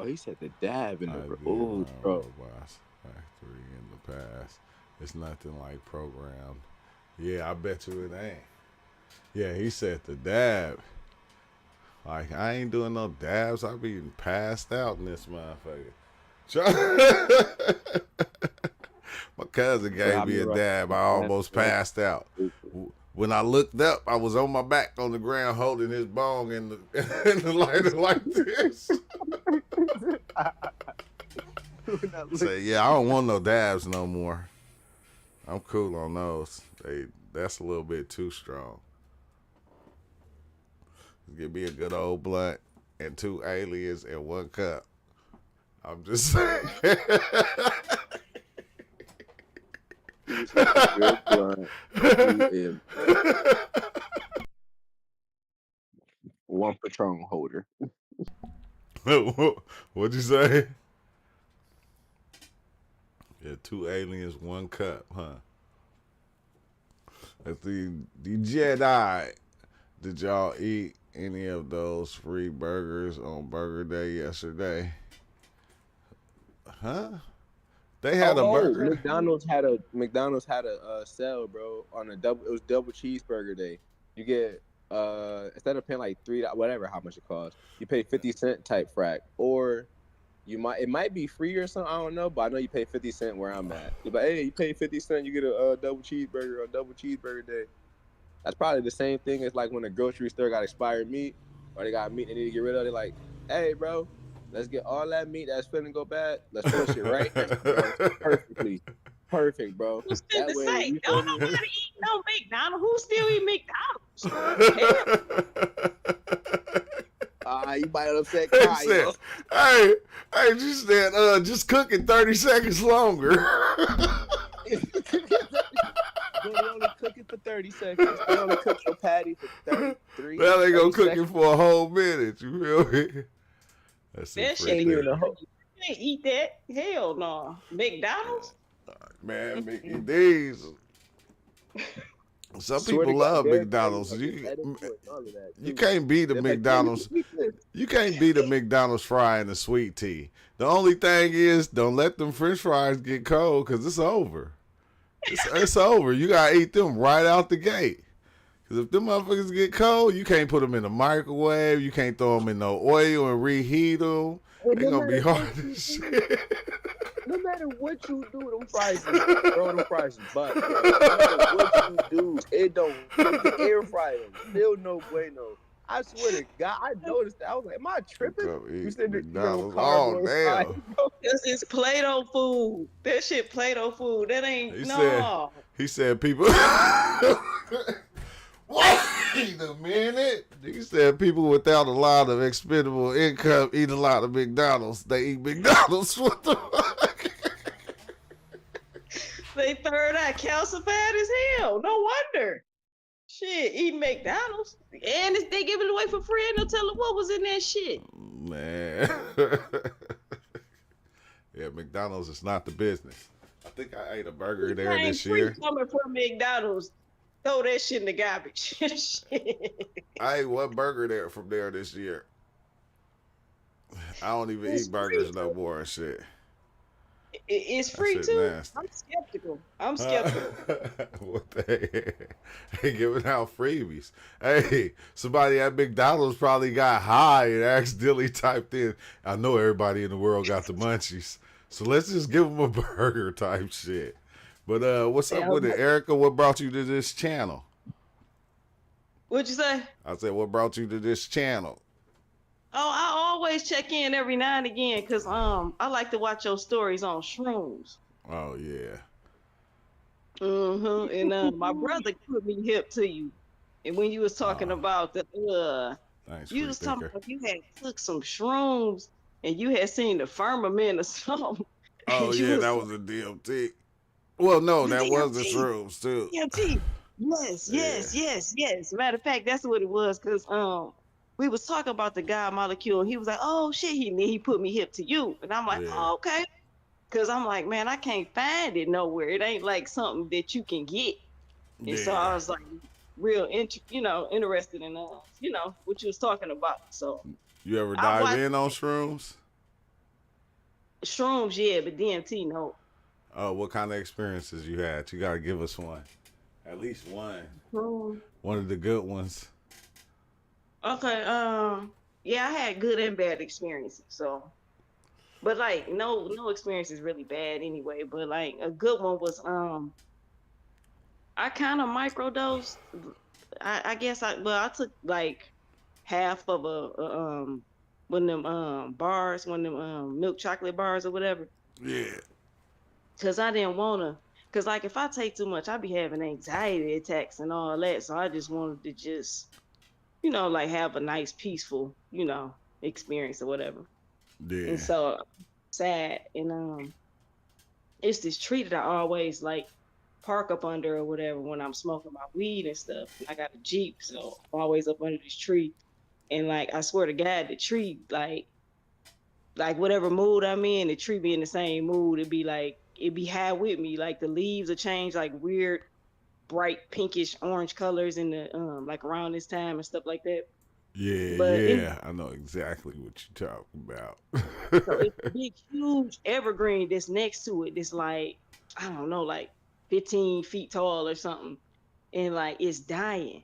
Oh, he said the dab in the bro. Factory in the past. It's nothing like programmed. Yeah, I bet you it ain't. Yeah, he said the dab. Like, I ain't doing no dabs. I be passed out in this motherfucker. My cousin gave me a dab. I almost passed out. When I looked up, I was on my back on the ground holding his bong in the lighter like this. Say, yeah, I don't want no dabs no more. I'm cool on those. That's a little bit too strong. Give me a good old blunt and 2 aliens in 1 cup. I'm just saying. One Patron holder. What'd you say? Yeah, 2 aliens, 1 cup, huh? Let's see, the Jedi. Did y'all eat any of those free burgers on Burger Day yesterday? Huh? They had a burger. McDonald's had a sale, bro, on it was double cheeseburger day. You get instead of paying like $3, whatever how much it costs, you pay 50-cent type frac, or it might be free or something, I don't know, but I know you pay 50 cents where I'm at. But hey, you pay 50 cents, you get a double cheeseburger on double cheeseburger day. That's probably the same thing as like when a grocery store got expired meat, or they got meat they need to get rid of. They're like, hey, bro, let's get all that meat that's finna go bad. Let's finish it right now. Perfectly. Perfect, bro. Who's finna say? Don't nobody eat no McDonald's. Who still eat McDonald's? You might have said cry, yo. Hey, just said, just cook it 30 seconds longer. They only cook it for 30 seconds. They only cook your patty for 33. Now they gonna cook it for a whole minute. You feel me? That's that shit. You can't eat that. Hell no. McDonald's? Man, these. Some people love McDonald's. You can't beat the McDonald's. You can't beat a McDonald's fry and a sweet tea. The only thing is, don't let them French fries get cold, because it's over. It's over. You gotta eat them right out the gate. Because if them motherfuckers get cold, you can't put them in the microwave. You can't throw them in no oil and reheat them. They No gonna be matter hard what you as do, shit. no matter what you do, them fries, bro, them fries, but bro, no matter what you do, it don't. The air fryer still no bueno. I swear to God, I noticed that. I was like, am I tripping? You said that you know, McDonald's. Oh, cardboard fries, damn. bro. Cause it's Play-Doh food. That shit Play-Doh food. That ain't He said people. Wait a minute. He said people without a lot of expendable income eat a lot of McDonald's. They eat McDonald's. What the fuck? They third eye calcified as hell. No wonder. Shit, eat McDonald's. And they give it away for free and they'll tell them what was in that shit. Man. Yeah, McDonald's is not the business. I think I ate a burger there this year. Coming from McDonald's, throw that shit in the garbage. I ate one burger there from there this year. I don't even eat burgers no more and shit. It's free too. Nasty. I'm skeptical. What the heck? They giving out freebies. Hey, somebody at McDonald's probably got high and accidentally typed in, I know everybody in the world got the munchies. So let's just give them a burger type shit. But what's up with it, Erica? What brought you to this channel? What'd you say? I said, what brought you to this channel? Oh, I always check in every now and again because I like to watch your stories on shrooms. Oh yeah. And my brother put me hip to you. And when you was talking about the Thanks, you was talking about you had took some shrooms and you had seen the firmament or something. Oh yeah, that was a DMT. Well, no, that was the shrooms too. DMT. Yes. Matter of fact, that's what it was because we was talking about the God molecule and he was like, oh shit, he put me hip to you. And I'm like, oh, okay. Cause I'm like, man, I can't find it nowhere. It ain't like something that you can get. And so I was like real interested in what you was talking about. So you ever dive in on shrooms? Shrooms, yeah, but DMT, no. Oh, what kind of experiences you had? You gotta give us one. At least one. One of the good ones. Okay, yeah, I had good and bad experiences. So, but like no experience is really bad anyway. But like a good one was I kind of microdosed. I guess I took like half of one of them bars, one of them milk chocolate bars or whatever. Yeah. Cause I didn't wanna. Cause like if I take too much, I be having anxiety attacks and all that. So I just wanted to just like have a nice, peaceful, experience or whatever. Yeah. And so sad. And it's this tree that I always like park up under or whatever when I'm smoking my weed and stuff. I got a Jeep, so I'm always up under this tree. And like I swear to God, the tree, like whatever mood I'm in, the tree be in the same mood. It'd be high with me. Like the leaves will change like weird bright pinkish orange colors in the like around this time and stuff like that. Yeah, I know exactly what you're talking about. So it's a big huge evergreen that's next to it. It's like, I don't know, like 15 feet tall or something. And like it's dying.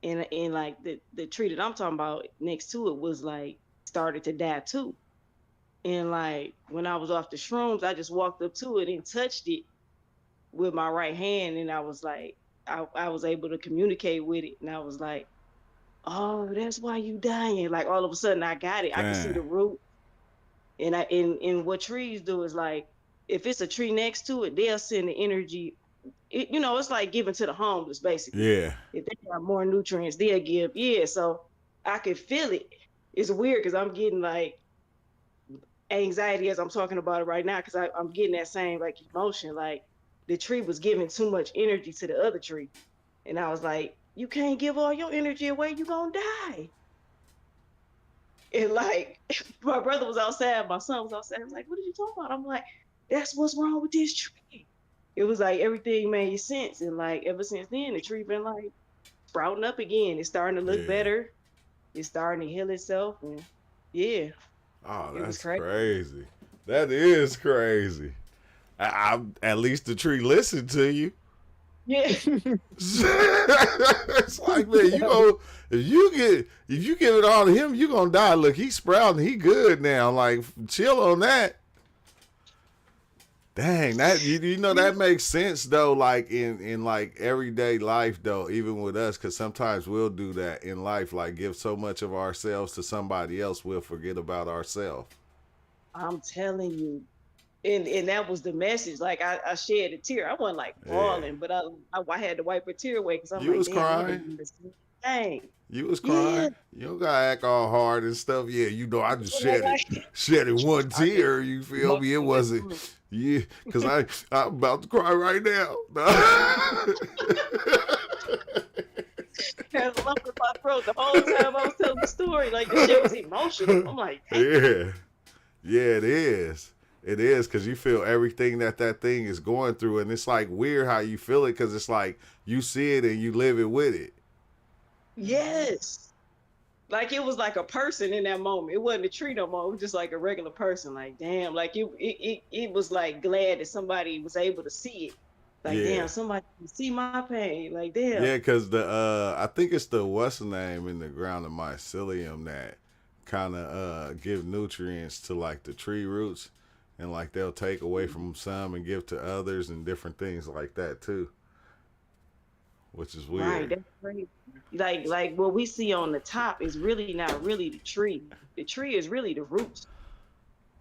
And like the tree that I'm talking about next to it was like started to die too. And like when I was off the shrooms, I just walked up to it and touched it with my right hand, and I was like, I was able to communicate with it, and I was like, oh, that's why you dying. Like all of a sudden I got it. I can see the root. And what trees do is like, if it's a tree next to it, they'll send the energy. It's like giving to the homeless basically. Yeah. If they got more nutrients, they'll give. Yeah. So I could feel it. It's weird because I'm getting like anxiety as I'm talking about it right now because I'm getting that same like emotion. Like the tree was giving too much energy to the other tree. And I was like, you can't give all your energy away, you gonna die. And like my brother was outside, my son was outside. I was like, what are you talking about? I'm like, that's what's wrong with this tree. It was like everything made sense. And like ever since then the tree been like sprouting up again. It's starting to look better. It's starting to heal itself. And yeah. Oh, that's crazy. That is crazy. At least the tree listened to you. Yeah. It's like, man, if you give it all to him, you gonna die. Look, he's sprouting, he good now. Like, chill on that. Dang, that you know that makes sense though, like in like everyday life though, even with us, because sometimes we'll do that in life, like give so much of ourselves to somebody else, we'll forget about ourselves. I'm telling you. And that was the message. Like I shed a tear. I wasn't like bawling, but I had to wipe a tear away because I'm You like, was damn, I crying. didn't miss anything. You was Yeah. crying. You don't gotta act all hard and stuff. Yeah, you know, I just Like, shedded one I did. tear. You feel me? It wasn't. Yeah, because I'm about to cry right now. had a lump in my throat the whole time I was telling the story. Like the shit was emotional. I'm like, Yeah, it is. It is because you feel everything that thing is going through, and it's like weird how you feel it because it's like you see it and you live it with it. yes. Like it was like a person in that moment. It wasn't a tree no more. It was just like a regular person. Like damn. Like it was like glad that somebody was able to see it. Like Yeah. damn, somebody can see my pain. Like damn. Yeah, because I think it's the what's the name in the ground of mycelium that kind of give nutrients to like the tree roots, and like they'll take away from some and give to others and different things like that too, which is weird. Right, that's crazy. Like what we see on the top is really not really the tree. The tree is really the roots.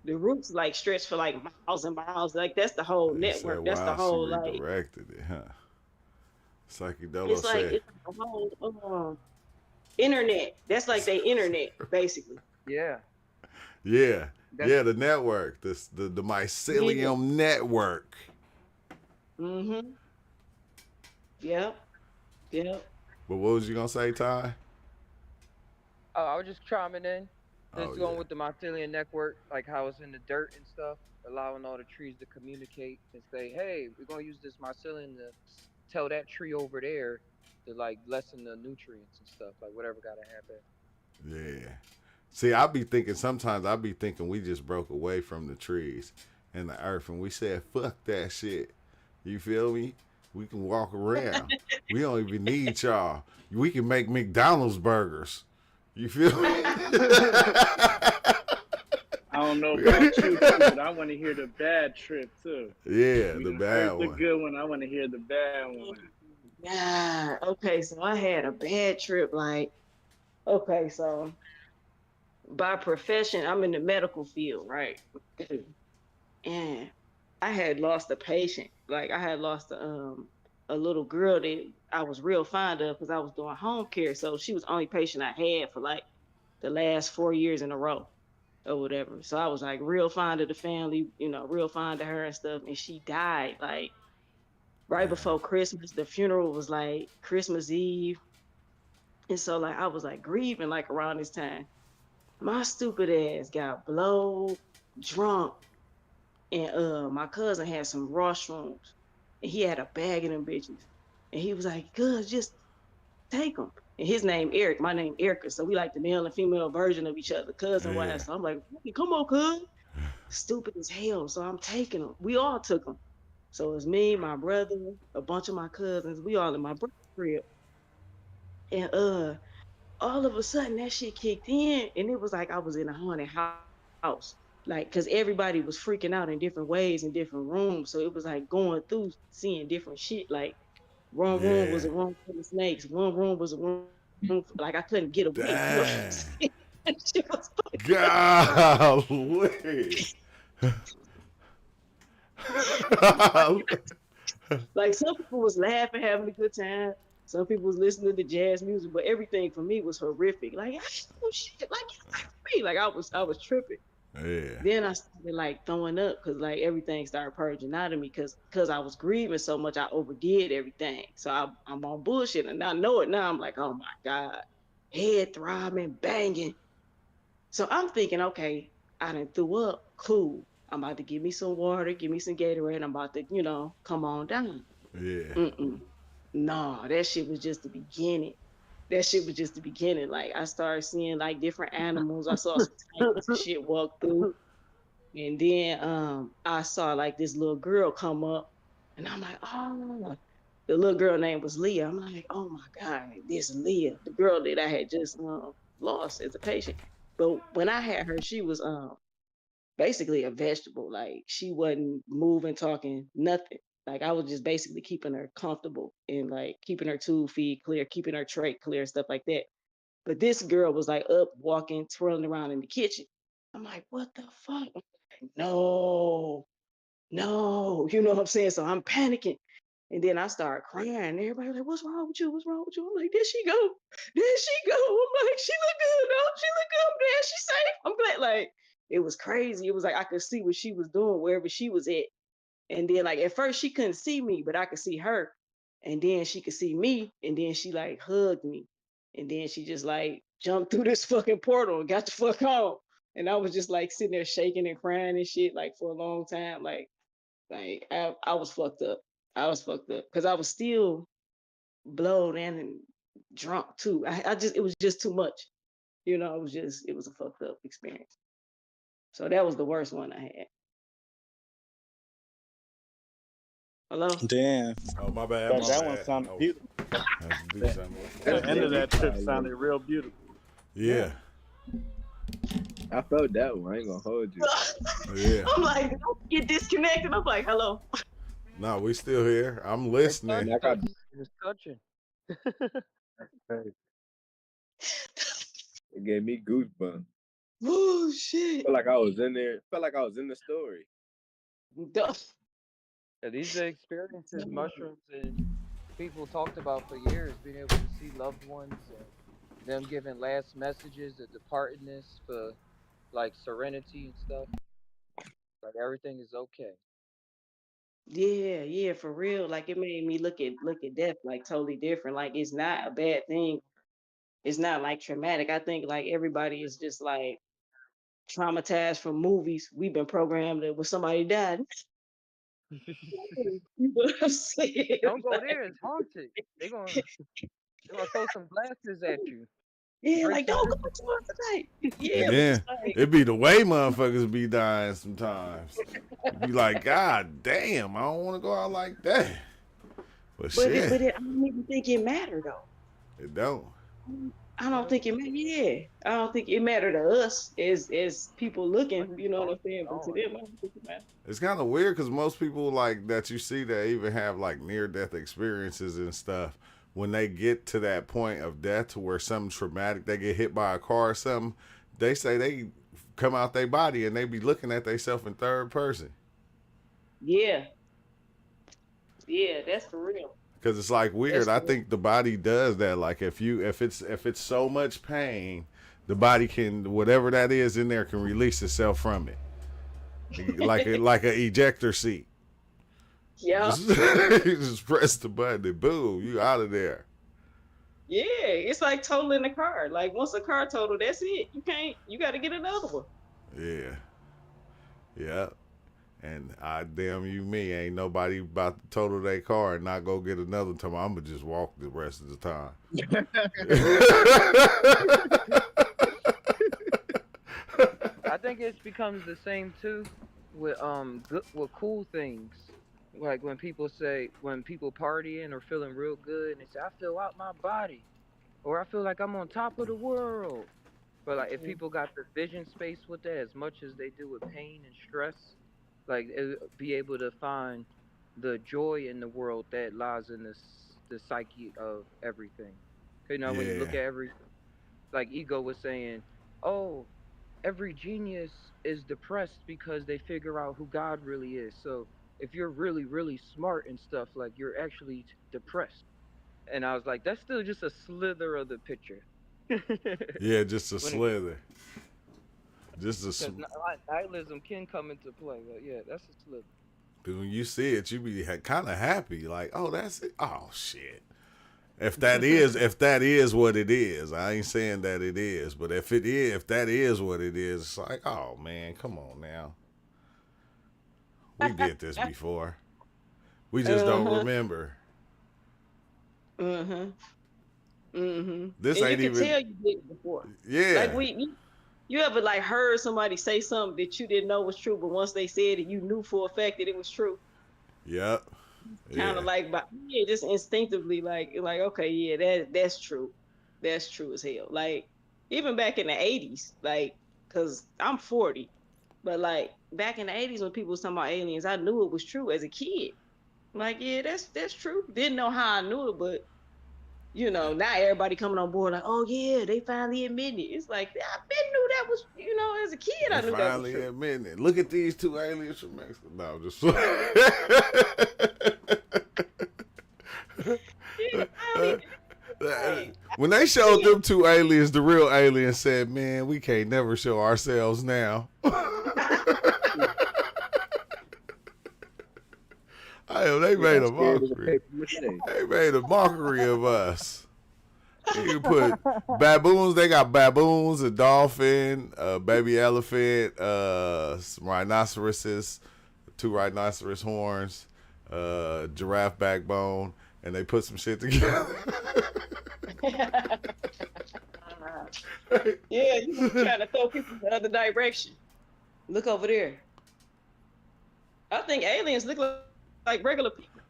The roots like stretch for like miles and miles. Like that's the whole They said, network. That's the wow, whole she like redirected it, huh? Psychedolo it's like said, it's the whole internet. That's like the internet basically. Yeah. yeah, That's- the network, the mycelium network. Mm-hmm. Yep. Yep. But what was you gonna say, Ty? Oh, I was just chiming in. Just Oh, going yeah. with the mycelium network, like how it's in the dirt and stuff, allowing all the trees to communicate and say, hey, we're going to use this mycelium to tell that tree over there to like lessen the nutrients and stuff, like whatever got to happen. Yeah. See, sometimes I be thinking we just broke away from the trees and the earth and we said, fuck that shit. You feel me? We can walk around. We don't even need y'all. We can make McDonald's burgers. You feel me? I don't know about you, but I want to hear the bad trip too. Yeah, We the done bad heard the one. good one. I want to hear the bad one. Yeah. Okay, so I had a bad trip. Like, okay, so by profession, I'm in the medical field, right? And I had lost a patient. Like I had lost a little girl that I was real fond of because I was doing home care. So she was the only patient I had for like the last 4 years in a row or whatever. So I was like real fond of the family, you know, real fond of her and stuff. And she died like right before Christmas. The funeral was like Christmas Eve. And so like I was like grieving like around this time. My stupid ass got blowed, drunk, and my cousin had some mushrooms, and he had a bag of them bitches, and he was like, "Good, just take them." And his name Eric, my name Erica, so we like the male and female version of each other, cousin Yeah. wise. So I'm like, "Come on, cuz." Stupid as hell, so I'm taking them. We all took them. So it's me, my brother, a bunch of my cousins. We all in my brother's crib, and all of a sudden that shit kicked in, and it was like I was in a haunted house. Like, cause everybody was freaking out in different ways in different rooms. So it was like going through seeing different shit. Like one room was Yeah. a room full of snakes. One room was a room like I couldn't get away. Dang. That shit was Golly. like some people was laughing, having a good time. Some people was listening to jazz music, but everything for me was horrific. Like, oh shit, like I was tripping. Yeah. Then I started like throwing up because like everything started purging out of me because I was grieving so much I overdid everything. So I'm on bullshit and I know it now. I'm like, oh my God, head throbbing, banging. So I'm thinking, okay, I done threw up. Cool. I'm about to give me some water, give me some Gatorade. I'm about to, come on down. Yeah. No, that shit was just the beginning. That shit was just the beginning. Like I started seeing like different animals. I saw some tigers and shit walk through. And then I saw like this little girl come up and I'm like, oh, the little girl name was Leah. I'm like, oh my God, this is Leah, the girl that I had just lost as a patient. But when I had her, she was basically a vegetable. Like she wasn't moving, talking, nothing. Like I was just basically keeping her comfortable and like keeping her tube feed clear, keeping her trach clear, stuff like that. But this girl was like up, walking, twirling around in the kitchen. I'm like, what the fuck? I'm like, no, no, you know what I'm saying? So I'm panicking. And then I start crying. Everybody like, what's wrong with you? What's wrong with you? I'm like, there she go. There she go. I'm like, she look good, though. She look good. I'm glad she's safe. I'm glad. Like, it was crazy. It was like I could see what she was doing wherever she was at. And then like at first she couldn't see me, but I could see her. And then she could see me. And then she like hugged me. And then she just like jumped through this fucking portal and got the fuck home. And I was just like sitting there shaking and crying and shit like for a long time. Like I was fucked up. I was fucked up because I was still blowed and drunk too. It was just too much. You know, it was a fucked up experience. So that was the worst one I had. Hello? Damn. Oh, my bad. That one sounded beautiful. The end of that trip sounded real beautiful. Yeah. I felt that one. I ain't gonna hold you. Yeah. I'm like, don't get disconnected. I'm like, hello. No, we still here. I'm listening. It's touching. It gave me goosebumps. Oh shit. Felt like I was in there. Felt like I was in the story. Yeah, these are experiences mushrooms and people talked about for years, being able to see loved ones and them giving last messages of departedness for like serenity and stuff. Like everything is okay. Yeah, for real. Like it made me look at death like totally different. Like it's not a bad thing. It's not like traumatic. I think like everybody is just like traumatized from movies. We've been programmed that when somebody died. You know what I'm saying? Don't go there, it's haunted. They're gonna throw some glasses at you. Yeah, like don't go towards the night. Yeah, Yeah, it be the way motherfuckers be dying sometimes. Be like, God damn, I don't want to go out like that. But shit, I don't even think it mattered though. it don't. I don't think it mattered. Yeah, I don't think it mattered to us as people looking. You know what I'm saying? But to them, I don't think it mattered. It's kind of weird because most people like that you see that even have like near death experiences and stuff. When they get to that point of death to where something traumatic, they get hit by a car or something, they say they come out their body and they be looking at themselves in third person. Yeah, that's for real. Because it's like weird. I think the body does that. Like if it's so much pain, the body can, whatever that is in there, can release itself from it, like a ejector seat. Yeah. Just press the button and boom, you out of there. Yeah, it's like totaling the car. Like once a car total, that's it. You got to get another one. Yeah. And I damn you me, ain't nobody about to total their car and not go get another time. I'm gonna just walk the rest of the time. I think it becomes the same too with with cool things. Like when people partying or feeling real good and they say, I feel out my body, or I feel like I'm on top of the world. But like if people got the vision space with that as much as they do with pain and stress, like be able to find the joy in the world that lies in the psyche of everything. You know, when you look at like Ego was saying, oh, every genius is depressed because they figure out who God really is. So if you're really, really smart and stuff, like you're actually depressed. And I was like, that's still just a slither of the picture. Yeah, just a slither. Just a nihilism can come into play, but yeah, that's a slither. Because when you see it, you be kind of happy, like, oh, that's it. Oh shit. If that is what it is, I ain't saying that it is, but if that is what it is, it's like, oh man, come on now. We did this before. We just don't remember. This ain't you even. can tell you did it before. Yeah. Like you ever like heard somebody say something that you didn't know was true, but once they said it, you knew for a fact that it was true. Yep. Kind of like, but yeah, just instinctively, like okay, yeah, that's true. That's true as hell. Like even back in the 80s, like, cause I'm 40, but like back in the 80s when people was talking about aliens, I knew it was true as a kid. Like, yeah, that's true. Didn't know how I knew it, but you know, now everybody coming on board like, oh yeah, they finally admitted it. It's like I been knew that was, you know, as a kid They I knew that was finally true. admitting it. Look at these two aliens from Mexico. No, I'm just Yeah, finally admitted. when they showed them two aliens, the real aliens said, "Man, we can't never show ourselves now." They made a mockery. They made a mockery of us. You put baboons. They got baboons, a dolphin, a baby elephant, some rhinoceroses, 2 rhinoceros horns, giraffe backbone, and they put some shit together. Yeah, you trying to throw people the other direction. Look over there. I think aliens look like regular people.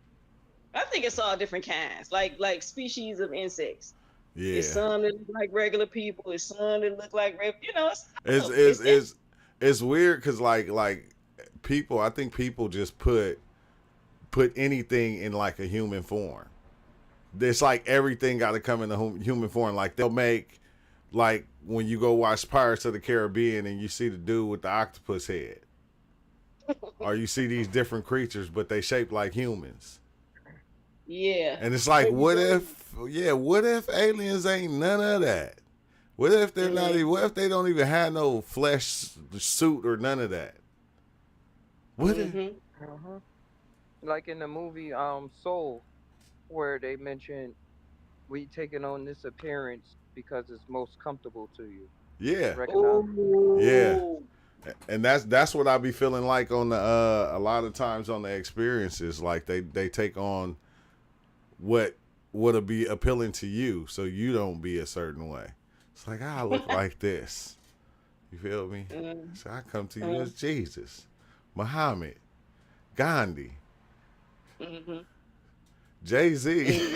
I think it's all different kinds, like species of insects. Yeah, It's some that look like regular people. It's some that look like you know. it's weird because like people. I think people just put anything in like a human form. It's like everything got to come in a human form. Like they'll make, like when you go watch Pirates of the Caribbean and you see the dude with the octopus head, or you see these different creatures, but they shape like humans. Yeah. And it's like, what if aliens ain't none of that? What if they're not? What if they don't even have no flesh suit or none of that? What if? Like in the movie Soul, where they mentioned we taking on this appearance because it's most comfortable to you. Yeah. Recognize. Yeah. And that's what I be feeling like on the a lot of times on the experiences. Like they take on what would be appealing to you, so you don't be a certain way. It's like, I look like this. You feel me? So I come to you as Jesus, Muhammad, Gandhi, Jay-Z.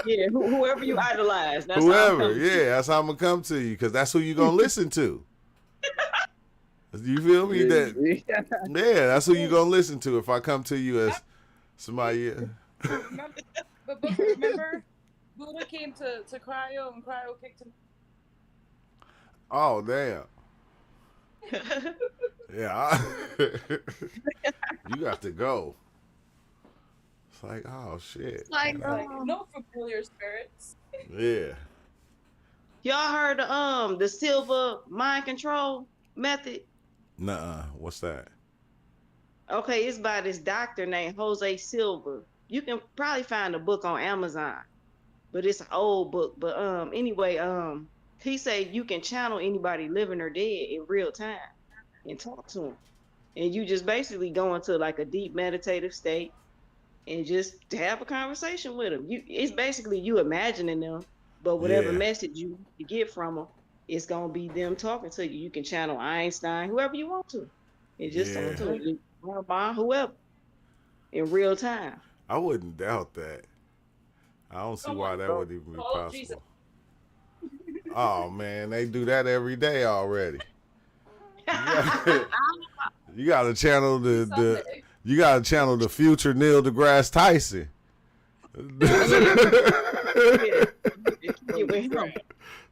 Yeah, whoever you idolize. That's Whoever, that's how I'm gonna come to you, because that's who you gonna listen to. You feel me? That's who you gonna listen to if I come to you as somebody. But remember, Buddha came to Cryo and Cryo kicked him. Oh damn. Yeah, you got to go. It's like, oh shit. Like no familiar spirits. Yeah. Y'all heard the Silva mind control method? Nuh-uh. What's that? Okay, it's by this doctor named Jose Silva. You can probably find a book on Amazon, but it's an old book. But anyway, he said you can channel anybody living or dead in real time and talk to them, and you just basically go into like a deep meditative state and just have a conversation with them. It's basically you imagining them, but whatever message you get from them, it's gonna be them talking to you. You can channel Einstein, whoever you want to, and just talk to them, whoever, in real time. I wouldn't doubt that. I don't see why that would even be possible. Oh man, they do that every day already. You gotta channel you gotta channel the future Neil deGrasse Tyson.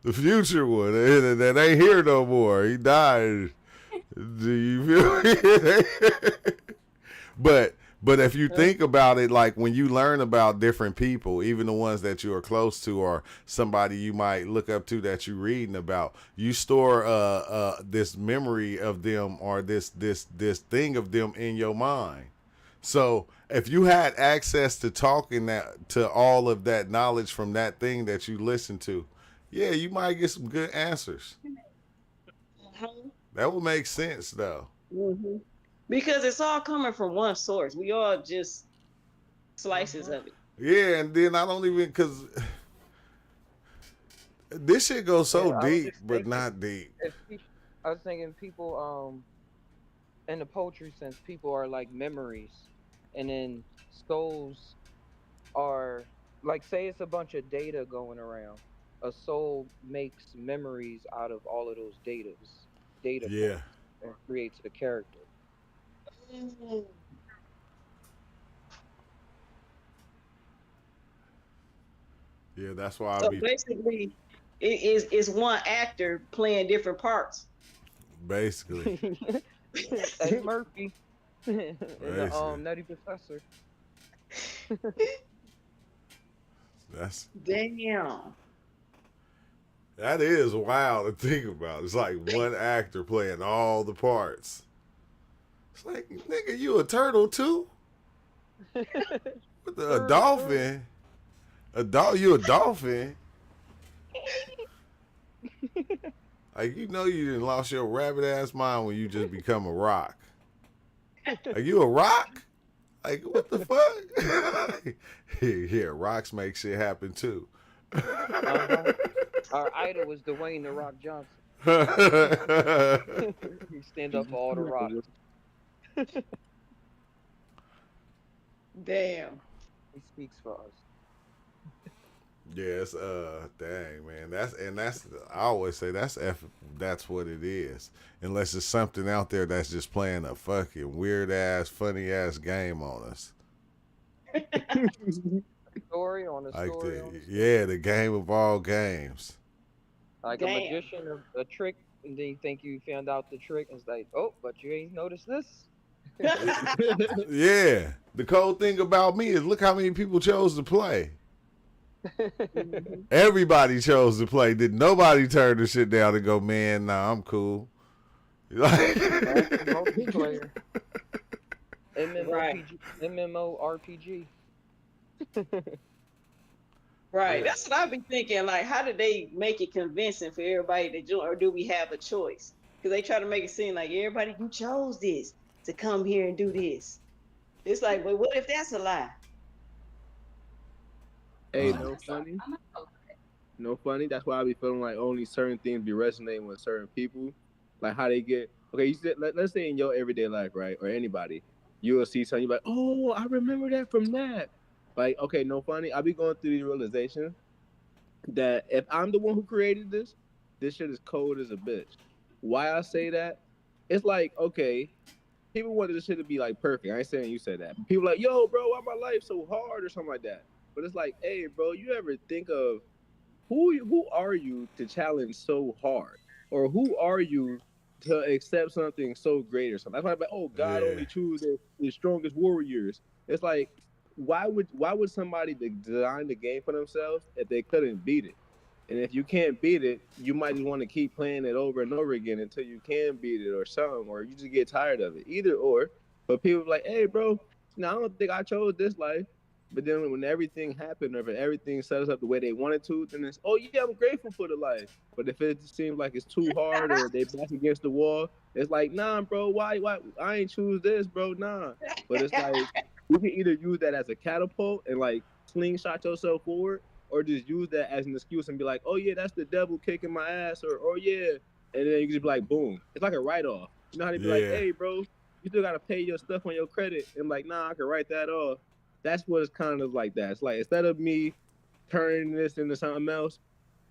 The future one that ain't here no more. He died. Do you feel me? But if you think about it, like when you learn about different people, even the ones that you are close to or somebody you might look up to that you're reading about, you store this memory of them or this thing of them in your mind. So if you had access to talking to all of that knowledge from that thing that you listen to, yeah, you might get some good answers. That would make sense though. Because it's all coming from one source. We all just slices of it. Yeah, and then I don't even, because this shit goes so deep, but not deep. I was thinking people in the poetry sense, people are like memories, and then souls are like, say it's a bunch of data going around. A soul makes memories out of all of those data Yeah. points, and creates a character. Yeah, that's why I So be basically, it's one actor playing different parts. basically. Eddie Murphy and the Basically. Nutty Professor. That's Damn. that is wild to think about. It's like one actor playing all the parts. It's like, nigga, you a turtle too? A dolphin? You a dolphin? Like, you know you done lost your rabbit ass mind when you just become a rock. Are you a rock? Like, what the fuck? Yeah, rocks make shit happen too. Our idol was Dwayne the Rock Johnson. He stand up for all the rocks. Damn. He speaks for us. Yes, dang man, that's I always say that's what it is. Unless it's something out there that's just playing a fucking weird ass, funny ass game on us. Story on a Like story on a story. yeah, the game of all games. Like Damn. a magician, a trick, and then you think you found out the trick, and it's like, oh, but you ain't noticed this. Yeah, the cold thing about me is look how many people chose to play. Everybody chose to play. Did nobody turn the shit down and go, man, nah, I'm cool. Like, Multiplayer. Right. MMORPG. Right. That's what I've been thinking. Like, how did they make it convincing for everybody to join, or do we have a choice? Because they try to make it seem like everybody who chose this to come here and do this. It's like, but what if that's a lie? Hey, no funny. No funny. That's why I be feeling like only certain things be resonating with certain people. Like how they get. Okay, you said, let's say in your everyday life, right, or anybody, you will see something. You be like, oh, I remember that from that. Like, okay, no funny. I be going through the realization that if I'm the one who created this shit is cold as a bitch. Why I say that? It's like, okay, people wanted this shit to be like perfect. I ain't saying you said that. People like, yo, bro, why my life so hard or something like that. But it's like, hey, bro, you ever think of who are you to challenge so hard? Or who are you to accept something so great or something? That's why I'm like, oh, God only chooses the strongest warriors. It's like, why would somebody design the game for themselves if they couldn't beat it? And if you can't beat it, you might just want to keep playing it over and over again until you can beat it or something, or you just get tired of it. Either or. But people are like, hey, bro, I don't think I chose this life. But then when everything happened, or if everything set us up the way they wanted to, then it's, oh yeah, I'm grateful for the life. But if it seems like it's too hard or they back against the wall, it's like, nah, bro, why I ain't choose this, bro, nah. But it's like you can either use that as a catapult and like slingshot yourself forward, or just use that as an excuse and be like, oh yeah, that's the devil kicking my ass, or oh yeah, and then you can just be like, boom. It's like a write-off. You know how they be like, hey, bro, you still gotta pay your stuff on your credit, and I'm like, nah, I can write that off. That's what it's kind of like that. It's like, instead of me turning this into something else,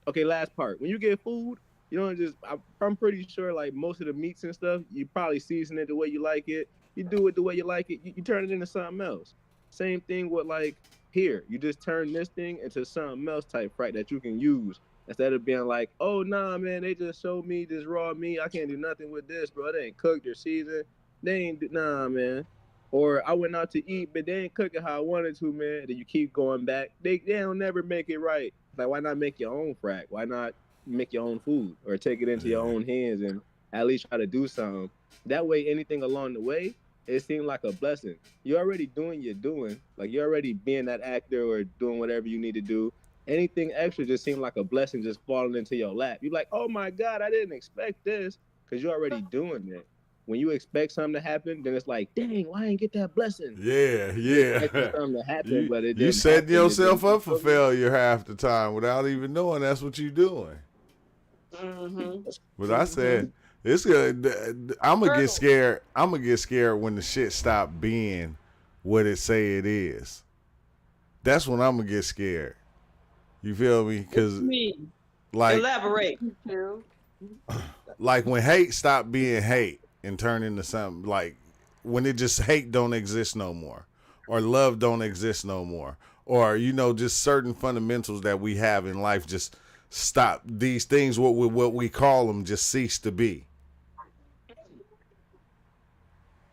okay, last part. When you get food, you don't just, I'm pretty sure like most of the meats and stuff, you probably season it the way you like it. You do it the way you like it. You turn it into something else. Same thing with like here. You just turn this thing into something else type, right, that you can use. Instead of being like, oh, nah, man, they just showed me this raw meat. I can't do nothing with this, bro. They ain't cooked or seasoned. They ain't, nah, man. Or I went out to eat, but they ain't cook it how I wanted to, man. Then you keep going back. They don't never make it right. Like, why not make your own frack? Why not make your own food or take it into your own hands and at least try to do something? That way, anything along the way, it seemed like a blessing. You're already doing your doing. Like, you're already being that actor or doing whatever you need to do. Anything extra just seemed like a blessing just falling into your lap. You're like, oh, my God, I didn't expect this, because you're already doing it. When you expect something to happen, then it's like, dang, why I didn't get that blessing? Yeah. Something to happen, but it you didn't setting happen. yourself up for failure half the time without even knowing that's what you're doing. Mm-hmm. But I said, It's good. I'm gonna get scared. I'm gonna get scared when the shit stop being what it say it is. That's when I'm gonna get scared. You feel me? Because like elaborate. Like when hate stop being hate and turn into something, like when it just hate don't exist no more, or love don't exist no more, or just certain fundamentals that we have in life just stop. These things, what we call them, just cease to be.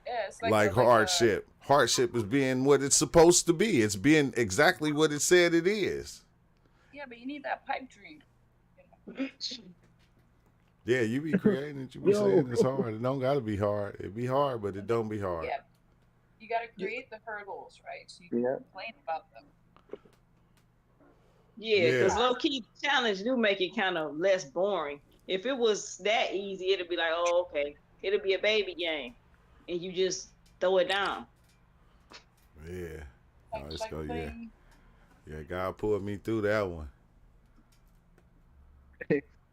Yeah, it's like hardship. Hardship is being what it's supposed to be. It's being exactly what it said it is. Yeah, but you need that pipe dream. Yeah, you be creating it. You be saying it's hard. It don't gotta be hard. It be hard, but it don't be hard. Yeah, you got to create the hurdles, right? So you can complain about them. Yeah, because low key challenge do make it kind of less boring. If it was that easy, it'd be like, oh, okay, it'll be a baby game, and you just throw it down. Yeah. Oh, let's go. Yeah. Yeah. God pulled me through that one.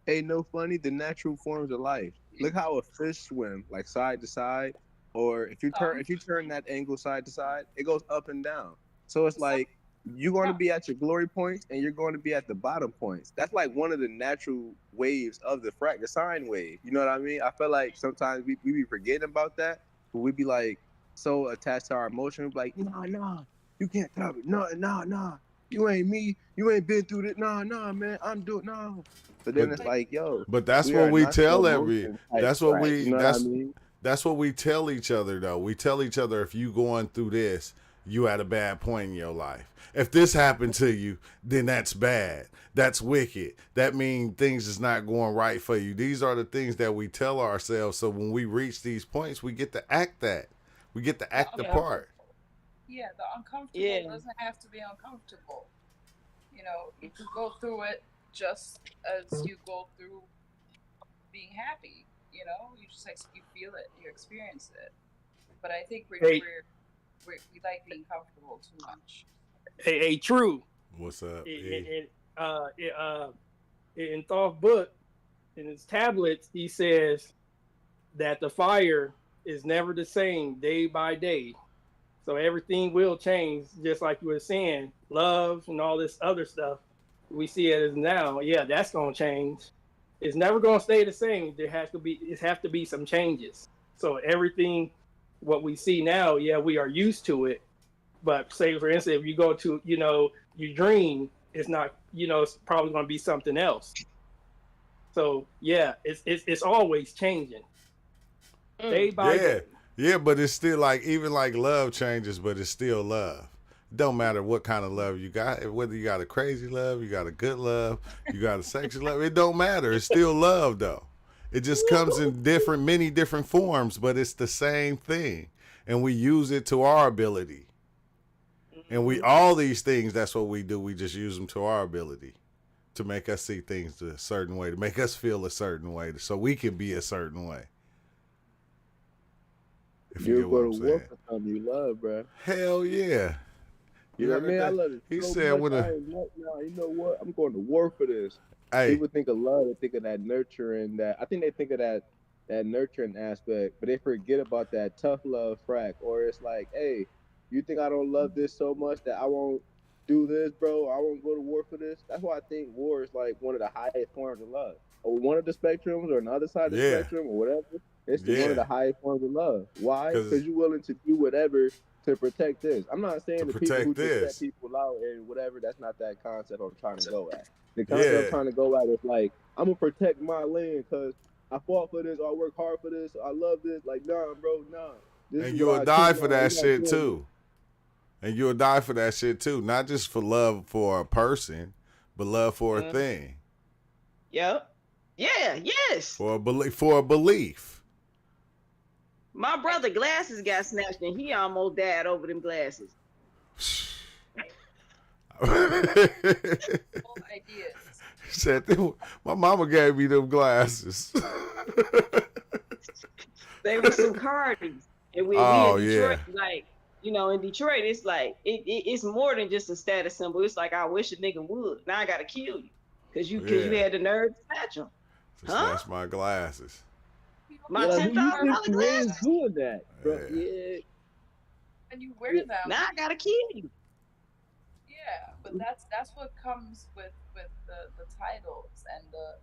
Hey, no funny. The natural forms of life. Look how a fish swim, like side to side, or if you turn that angle side to side, it goes up and down. So it's like you're going to be at your glory points and you're going to be at the bottom points. That's like one of the natural waves of the sine wave. You know what I mean? I feel like sometimes we be forgetting about that, but we be like so attached to our emotions, like nah, you can't tell me, nah, you ain't me, you ain't been through it, nah, man, I'm doing no. But then it's like, yo. But that's what we tell that's what we that's what we tell each other though. We tell each other, if you going through this, you at a bad point in your life. If this happened to you, then that's bad. That's wicked. That means things is not going right for you. These are the things that we tell ourselves. So when we reach these points, we get to act that. We get to act the part. Yeah, the uncomfortable doesn't have to be uncomfortable. You can go through it just as you go through being happy. You just you feel it, you experience it. But I think we like being comfortable too much. Hey, True. What's up? In Thoth book, in his tablets, he says that the fire is never the same day by day. So everything will change, just like you were saying, love and all this other stuff. We see it as now. Yeah, that's gonna change. It's never gonna stay the same. There has to be some changes. So everything, what we see now, we are used to it. But say for instance, if you go to, your dream, it's not, it's probably gonna be something else. So it's always changing. Day by day. Yeah, but it's still like, even like love changes, but it's still love. Don't matter what kind of love you got, whether you got a crazy love, you got a good love, you got a sexual love, it don't matter. It's still love though. It just comes in many different forms, but it's the same thing. And we use it to our ability. And all these things, that's what we do. We just use them to our ability to make us see things a certain way, to make us feel a certain way, so we can be a certain way. If you get what I'm saying. Work for something you love, bro. Hell yeah. You know what I mean? I love it. He said, you know what? I'm going to work for this. Hey. People think of love, they think of that nurturing, I think they think of that nurturing aspect, but they forget about that tough love frack. Or it's like, hey, you think I don't love this so much that I won't do this, bro? I won't go to war for this? That's why I think war is like one of the highest forms of love. Or one of the spectrums or another side of the spectrum or whatever. It's one of the highest forms of love. Why? Because you're willing to do whatever to protect this. I'm not saying the people who just set people out and whatever, that's not that concept I'm trying to go at. The concept I'm trying to go at is like, I'm going to protect my land because I fought for this, or I work hard for this, I love this. Like, nah, bro, nah. And you'll die for that shit too. And you'll die for that shit too. Not just for love for a person, but love for a thing. Yep. Yeah, yes. For a belief. My brother glasses got snatched and he almost died over them glasses. He said, my mama gave me them glasses. They were some Cardis. And we in Detroit, like, in Detroit, it's like, it's more than just a status symbol. It's like, I wish a nigga would. Now I got to kill you. Because you had the nerve to snatch them. Snatch my glasses. My Yeah, $10 you glasses. ain't doing that, bro. Yeah. And you wear them. Now I gotta kill you. Yeah, but that's what comes with the titles and the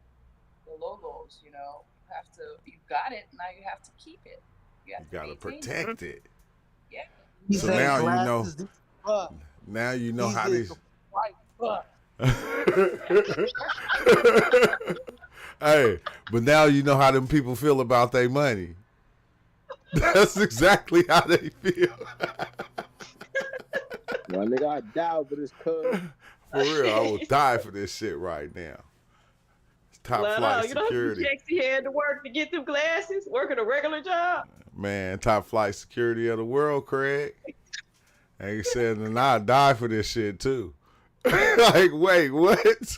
logos. You know, you've got it. Now you have to keep it. You have to gotta maintain protect it. Yeah. So now you know. Now you know how these. Hey, but now you know how them people feel about their money. That's exactly how they feel. My nigga, I die over this cuz. For real, I will die for this shit right now. It's top flight You know how many security. checks he had to work to get them glasses, working a regular job? Man, top flight security of the world, Craig. And he said, and I die for this shit too. Like, wait, what?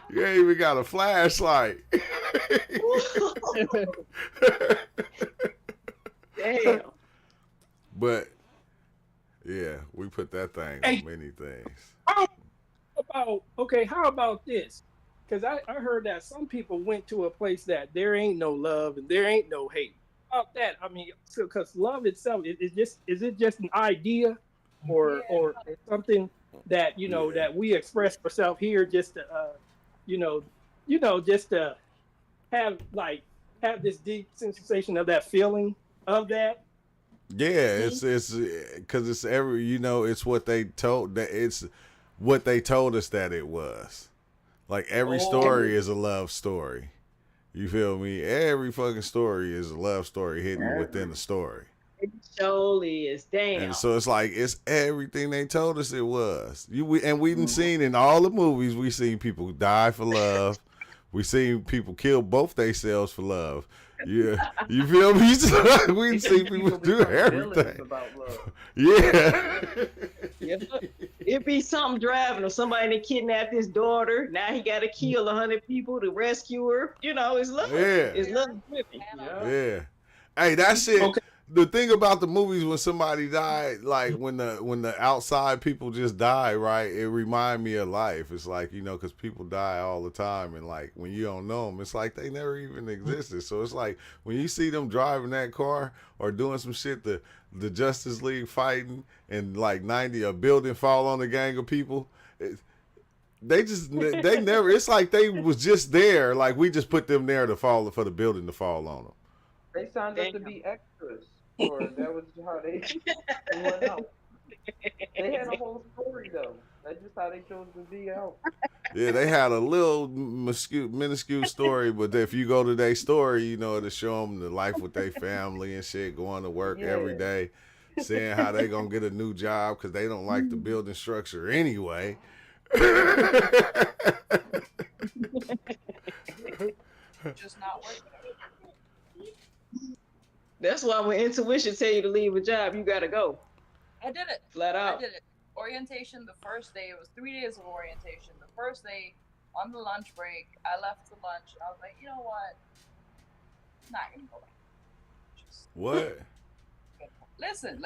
You ain't even got a flashlight. Damn. But yeah, we put that thing Hey. on many things. How about this? Because I heard that some people went to a place that there ain't no love and there ain't no hate. How about that? I mean, because love itself is it just an idea, or something that that we express ourselves here just to just to have this deep sensation of that feeling of that. Yeah, it's because it's it's what they told that it's what they told us that it was. Like every story is a love story. You feel me? Every fucking story is a love story hidden within the story. It surely is. Damn. And so it's like it's everything they told us it was. We done seen in all the movies, we seen people die for love. We seen people kill both themselves for love. Yeah, you feel me? We see people do everything. Yeah. It be something driving or somebody that kidnapped his daughter. Now he got to kill 100 people to rescue her. It's love. Yeah. It's love driven. Yeah. Hey, that shit. Okay. The thing about the movies when somebody died, like when the outside people just die, right? It remind me of life. It's like, because people die all the time, and like when you don't know them, it's like they never even existed. So it's like when you see them driving that car or doing some shit, the Justice League fighting, and like a building fall on a gang of people. They never. It's like they was just there. Like we just put them there for the building to fall on them. They signed up to be extras. Or that was how they went out. They had a whole story though. That's just how they chose to be out. Yeah, they had a little minuscule story, but if you go to their story, it'll show them the life with their family and shit, going to work every day, seeing how they gonna get a new job because they don't like the building structure anyway. Just not working. That's why when intuition tell you to leave a job, you gotta go. I did it. Flat out. I did it. Orientation, the first day, it was 3 days of orientation. The first day, on the lunch break, I left for lunch. I was like, you know what? Not gonna go back. What? Listen.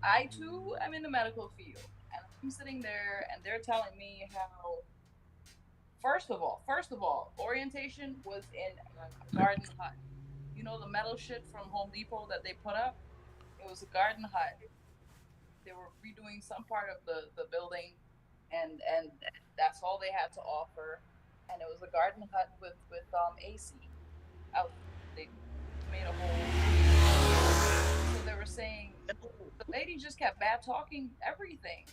I too am in the medical field, and I'm sitting there, and they're telling me how. First of all, orientation was in a garden hut. You know the metal shit from Home Depot that they put up? It was a garden hut. They were redoing some part of the building, and that's all they had to offer. And it was a garden hut with AC. They made a whole. So they were saying the lady just kept bad talking everything.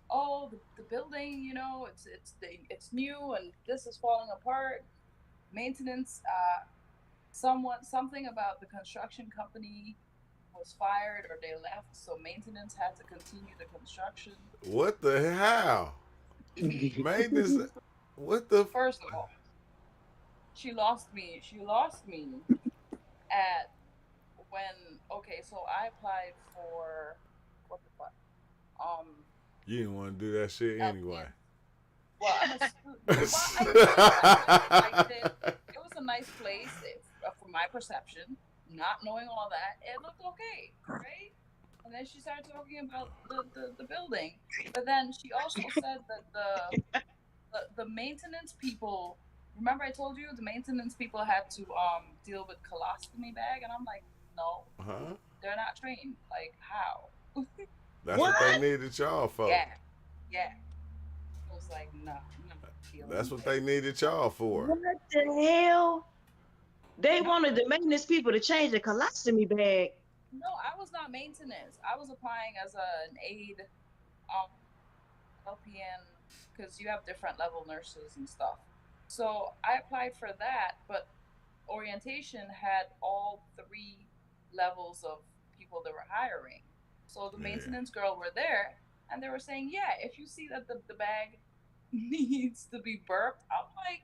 Oh, the building, it's new and this is falling apart. Maintenance, something about the construction company was fired or they left, so maintenance had to continue the construction. What the hell? Maintenance. What the? First of all, she lost me at when. Okay, so I applied for what the fuck? You didn't want to do that shit anyway. Well, I did. It was a nice place from my perception. Not knowing all that, it looked okay, right? And then she started talking about the building. But then she also said that the maintenance people remember I told you the maintenance people had to deal with colostomy bag, and I'm like, no, they're not trained. Like, how? That's what they needed y'all for. Yeah. I was like, no. That's what they needed y'all for. What the hell? They wanted the maintenance people to change the colostomy bag. No, I was not maintenance. I was applying as an aide, LPN, because you have different level nurses and stuff. So I applied for that, but orientation had all 3 levels of people that were hiring. So the maintenance girl were there, and they were saying, yeah, if you see that the bag needs to be burped, I'm like,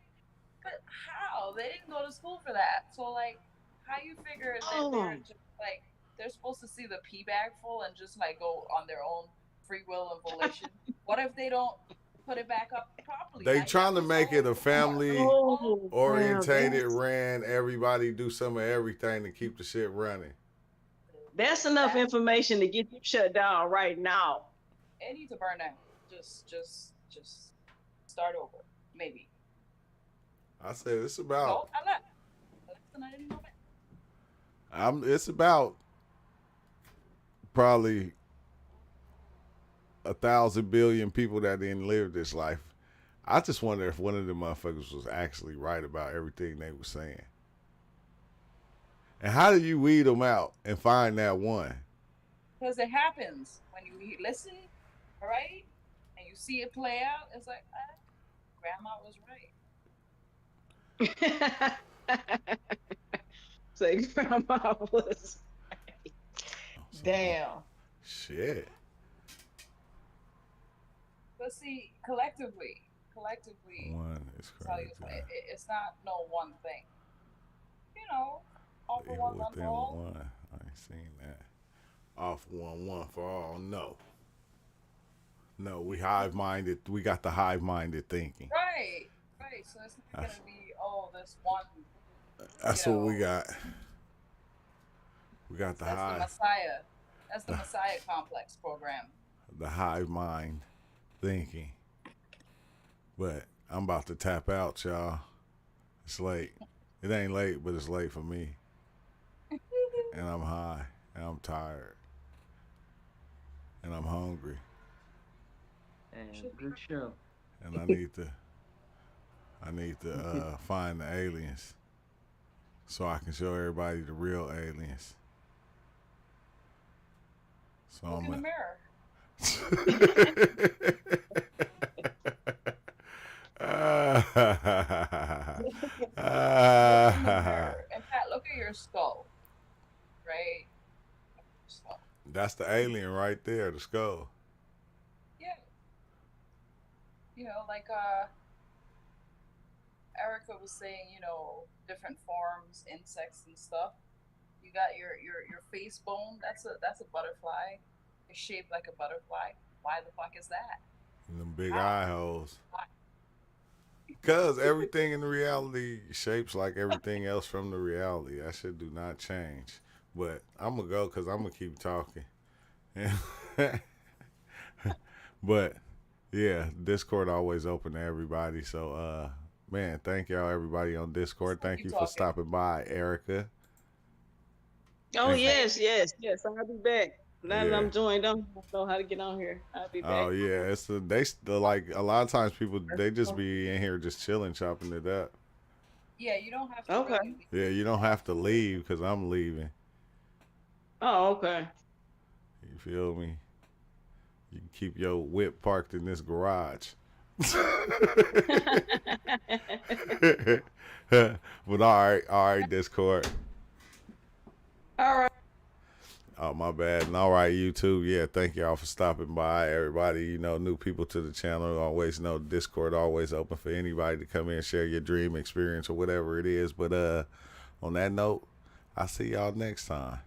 but how? They didn't go to school for that. So, like, how you figure that they're just, like, they're supposed to see the pee bag full and just, like, go on their own free will and volition? What if they don't put it back up properly? They trying to make it a family orientated, ran, everybody do some of everything to keep the shit running. That's enough information to get you shut down right now. It needs to burn out. Just start over, maybe. I said it's about. So I left. Listen, I didn't know that. It's about probably 1,000 billion people that didn't live this life. I just wonder if one of the motherfuckers was actually right about everything they were saying. And how do you weed them out and find that one? Because it happens when you listen, right, and you see it play out. It's like, Grandma was right. Say Grandma was right. Damn. Shit. But see, collectively, one is crazy. It's not no one thing. You know, all for one, one for all. I ain't seen that. All for one for all. No, we hive-minded. We got the hive-minded thinking. Right. So it's not gonna be this one. That's what we got. We got the hive. That's the Messiah. That's the Messiah complex program. The hive mind thinking. But I'm about to tap out, y'all. It's late. It ain't late, but it's late for me. And I'm high. And I'm tired. And I'm hungry. And good show. And I need to find the aliens so I can show everybody the real aliens. So Look in the mirror. In fact, look at your skull, right? That's the alien right there, the skull. Yeah. You know, like Erica was saying, you know, different forms, insects and stuff. You got your face bone. That's a butterfly. It's shaped like a butterfly. Why the fuck is that? And them big eye holes. Because everything in the reality shapes like everything else from the reality. That shit do not change. But I'm going to go because I'm going to keep talking. But, yeah, Discord always open to everybody. So, man, thank y'all, everybody on Discord. Thank you for stopping by, Erica. Oh, yes. I'll be back. Now that I'm joined, I don't know how to get on here. I'll be back. Oh, yeah. They like a lot of times people, they just be in here just chilling, chopping it up. Yeah, you don't have to. Okay. Yeah, you don't have to leave because I'm leaving. Oh, okay. You feel me? You can keep your whip parked in this garage. But all right, Discord. All right. Oh, my bad. And all right, YouTube. Yeah, thank y'all for stopping by. Everybody, you know, new people to the channel, always know Discord always open for anybody to come in and share your dream experience or whatever it is. But on that note, I'll see y'all next time.